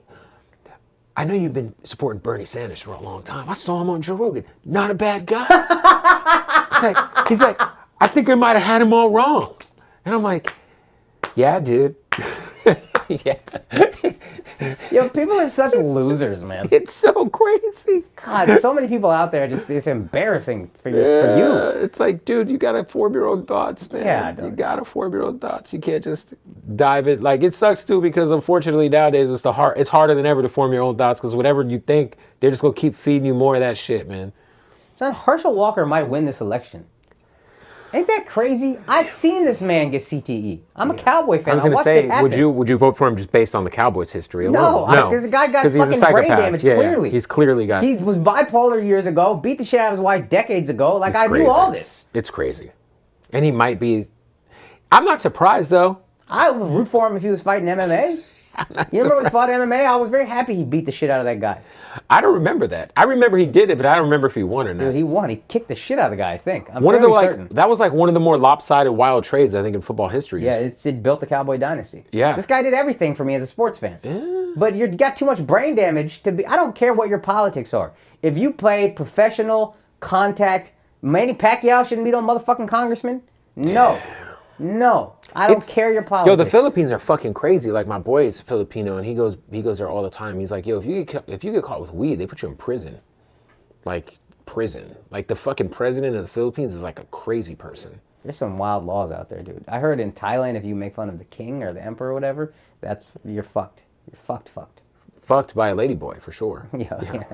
I know you've been supporting Bernie Sanders for a long time. I saw him on Joe Rogan. Not a bad guy." he's like, "I think I might have had him all wrong," and I'm like, "Yeah, dude." Yeah. People are such losers, man. It's so crazy. God, so many people out there it's embarrassing for you. It's like, dude, you gotta form your own thoughts, man. Yeah, you gotta form your own thoughts. You can't just dive in. Like, it sucks too because unfortunately nowadays it's harder than ever to form your own thoughts because whatever you think, they're just gonna keep feeding you more of that shit, man. Son, Herschel Walker might win this election. Ain't that crazy? I've seen this man get CTE. I'm a Cowboy fan. I was going to say, would you vote for him just based on the Cowboys' history alone? No, this guy got fucking brain damage, clearly. He's clearly got... He was bipolar years ago, beat the shit out of his wife decades ago. Like, I knew all this. It's crazy. And he might be... I'm not surprised, though. I would root for him if he was fighting MMA. You remember when he fought MMA? I was very happy he beat the shit out of that guy. I don't remember that. I rember he did it, but I don't remember if he won or not. Dude, he won. He kicked the shit out of the guy, I think. I'm fairly certain. That was like one of the more lopsided wild trades, I think, in football history. Yeah, it built the Cowboy dynasty. Yeah. This guy did everything for me as a sports fan. Yeah. but you've got too much brain damage to be. I don't care what your politics are. If you play professional contact, Manny Pacquiao shouldn't be no motherfucking congressman. No, I don't care your politics. Yo, the Philippines are fucking crazy. Like my boy is Filipino, and he goes there all the time. He's like, yo, if you get caught with weed, they put you in prison. Like prison. Like the fucking president of the Philippines is like a crazy person. There's some wild laws out there, dude. I heard in Thailand, if you make fun of the king or the emperor or whatever, you're fucked. You're fucked. Fucked by a ladyboy for sure. Yeah.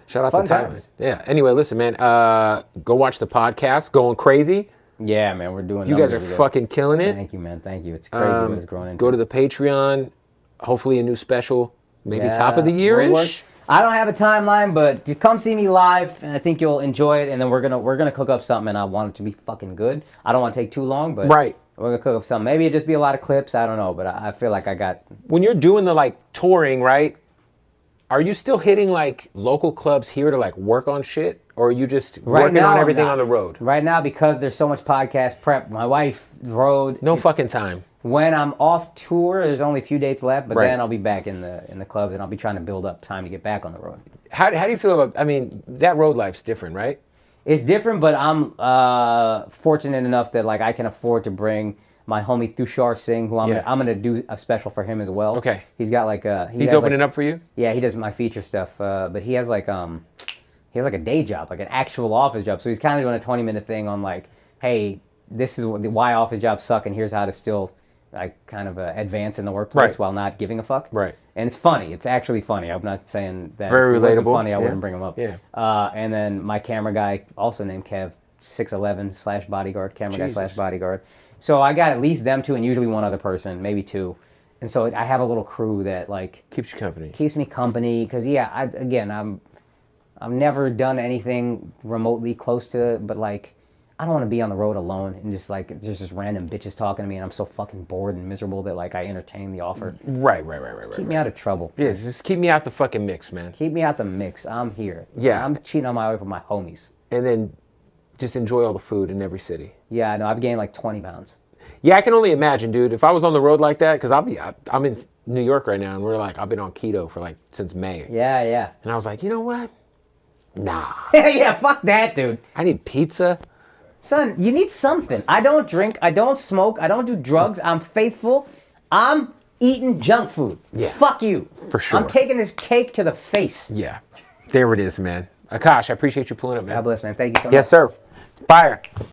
Shout out Fun to Thailand. times. Yeah. Anyway, listen, man. Go watch the podcast. Going crazy. Yeah, man, we're doing. You guys are fucking killing it. Thank you, man. Thank you. It's crazy what it's growing into. Go to the Patreon. Hopefully, a new special. Maybe top of the year-ish. I don't have a timeline, but you come see me live, and I think you'll enjoy it. And then we're gonna cook up something, and I want it to be fucking good. I don't want to take too long, but right. We're gonna cook up something. Maybe it just be a lot of clips. I don't know, but I feel like I got. When you're doing the like touring, right? Are you still hitting like local clubs here to like work on shit, or are you just working on everything on the road? Right now, because there's so much podcast prep, my wife rode. No fucking time. When I'm off tour, there's only a few dates left, but Right. then I'll be back in the clubs, and I'll be trying to build up time to get back on the road. How do you feel about? I mean, that road life's different, right? It's different, but I'm fortunate enough that like I can afford to bring my homie Akaash Singh, who I'm gonna do a special for him as well. Okay. He's got like he's opening up for you. Yeah, he does my feature stuff, but he has like a day job, like an actual office job. So he's kind of doing a 20-minute thing on like, hey, this is why office jobs suck, and here's how to still like kind of advance in the workplace while not giving a fuck. Right. And it's funny. It's actually funny. I'm not saying that Very if it wasn't relatable. funny, I wouldn't bring him up. Yeah. And then my camera guy, also named Kev, 6'11" / bodyguard, camera guy / bodyguard. So I got at least them two, and usually one other person, maybe two. And so I have a little crew that like Keeps you company. Keeps me company, because I've never done anything remotely close to it, but like I don't want to be on the road alone and just like there's just random bitches talking to me, and I'm so fucking bored and miserable that like I entertain the offer. Right. Keep me out of trouble. Yeah, just keep me out the fucking mix, man. Keep me out the mix. I'm here. Yeah. I'm cheating on my wife with my homies. And then just enjoy all the food in every city. Yeah, I know. I've gained like 20 pounds. Yeah, I can only imagine, dude. If I was on the road like that, because I'm in New York right now, and I've been on keto for like since May. Yeah. And I was like, you know what? Nah. Yeah, fuck that, dude. I need pizza. Son, you need something. I don't drink. I don't smoke. I don't do drugs. I'm faithful. I'm eating junk food. Yeah. Fuck you. For sure. I'm taking this cake to the face. Yeah. There it is, man. Akaash, I appreciate you pulling up, man. God bless, man. Thank you so much. Yes, sir. Fire.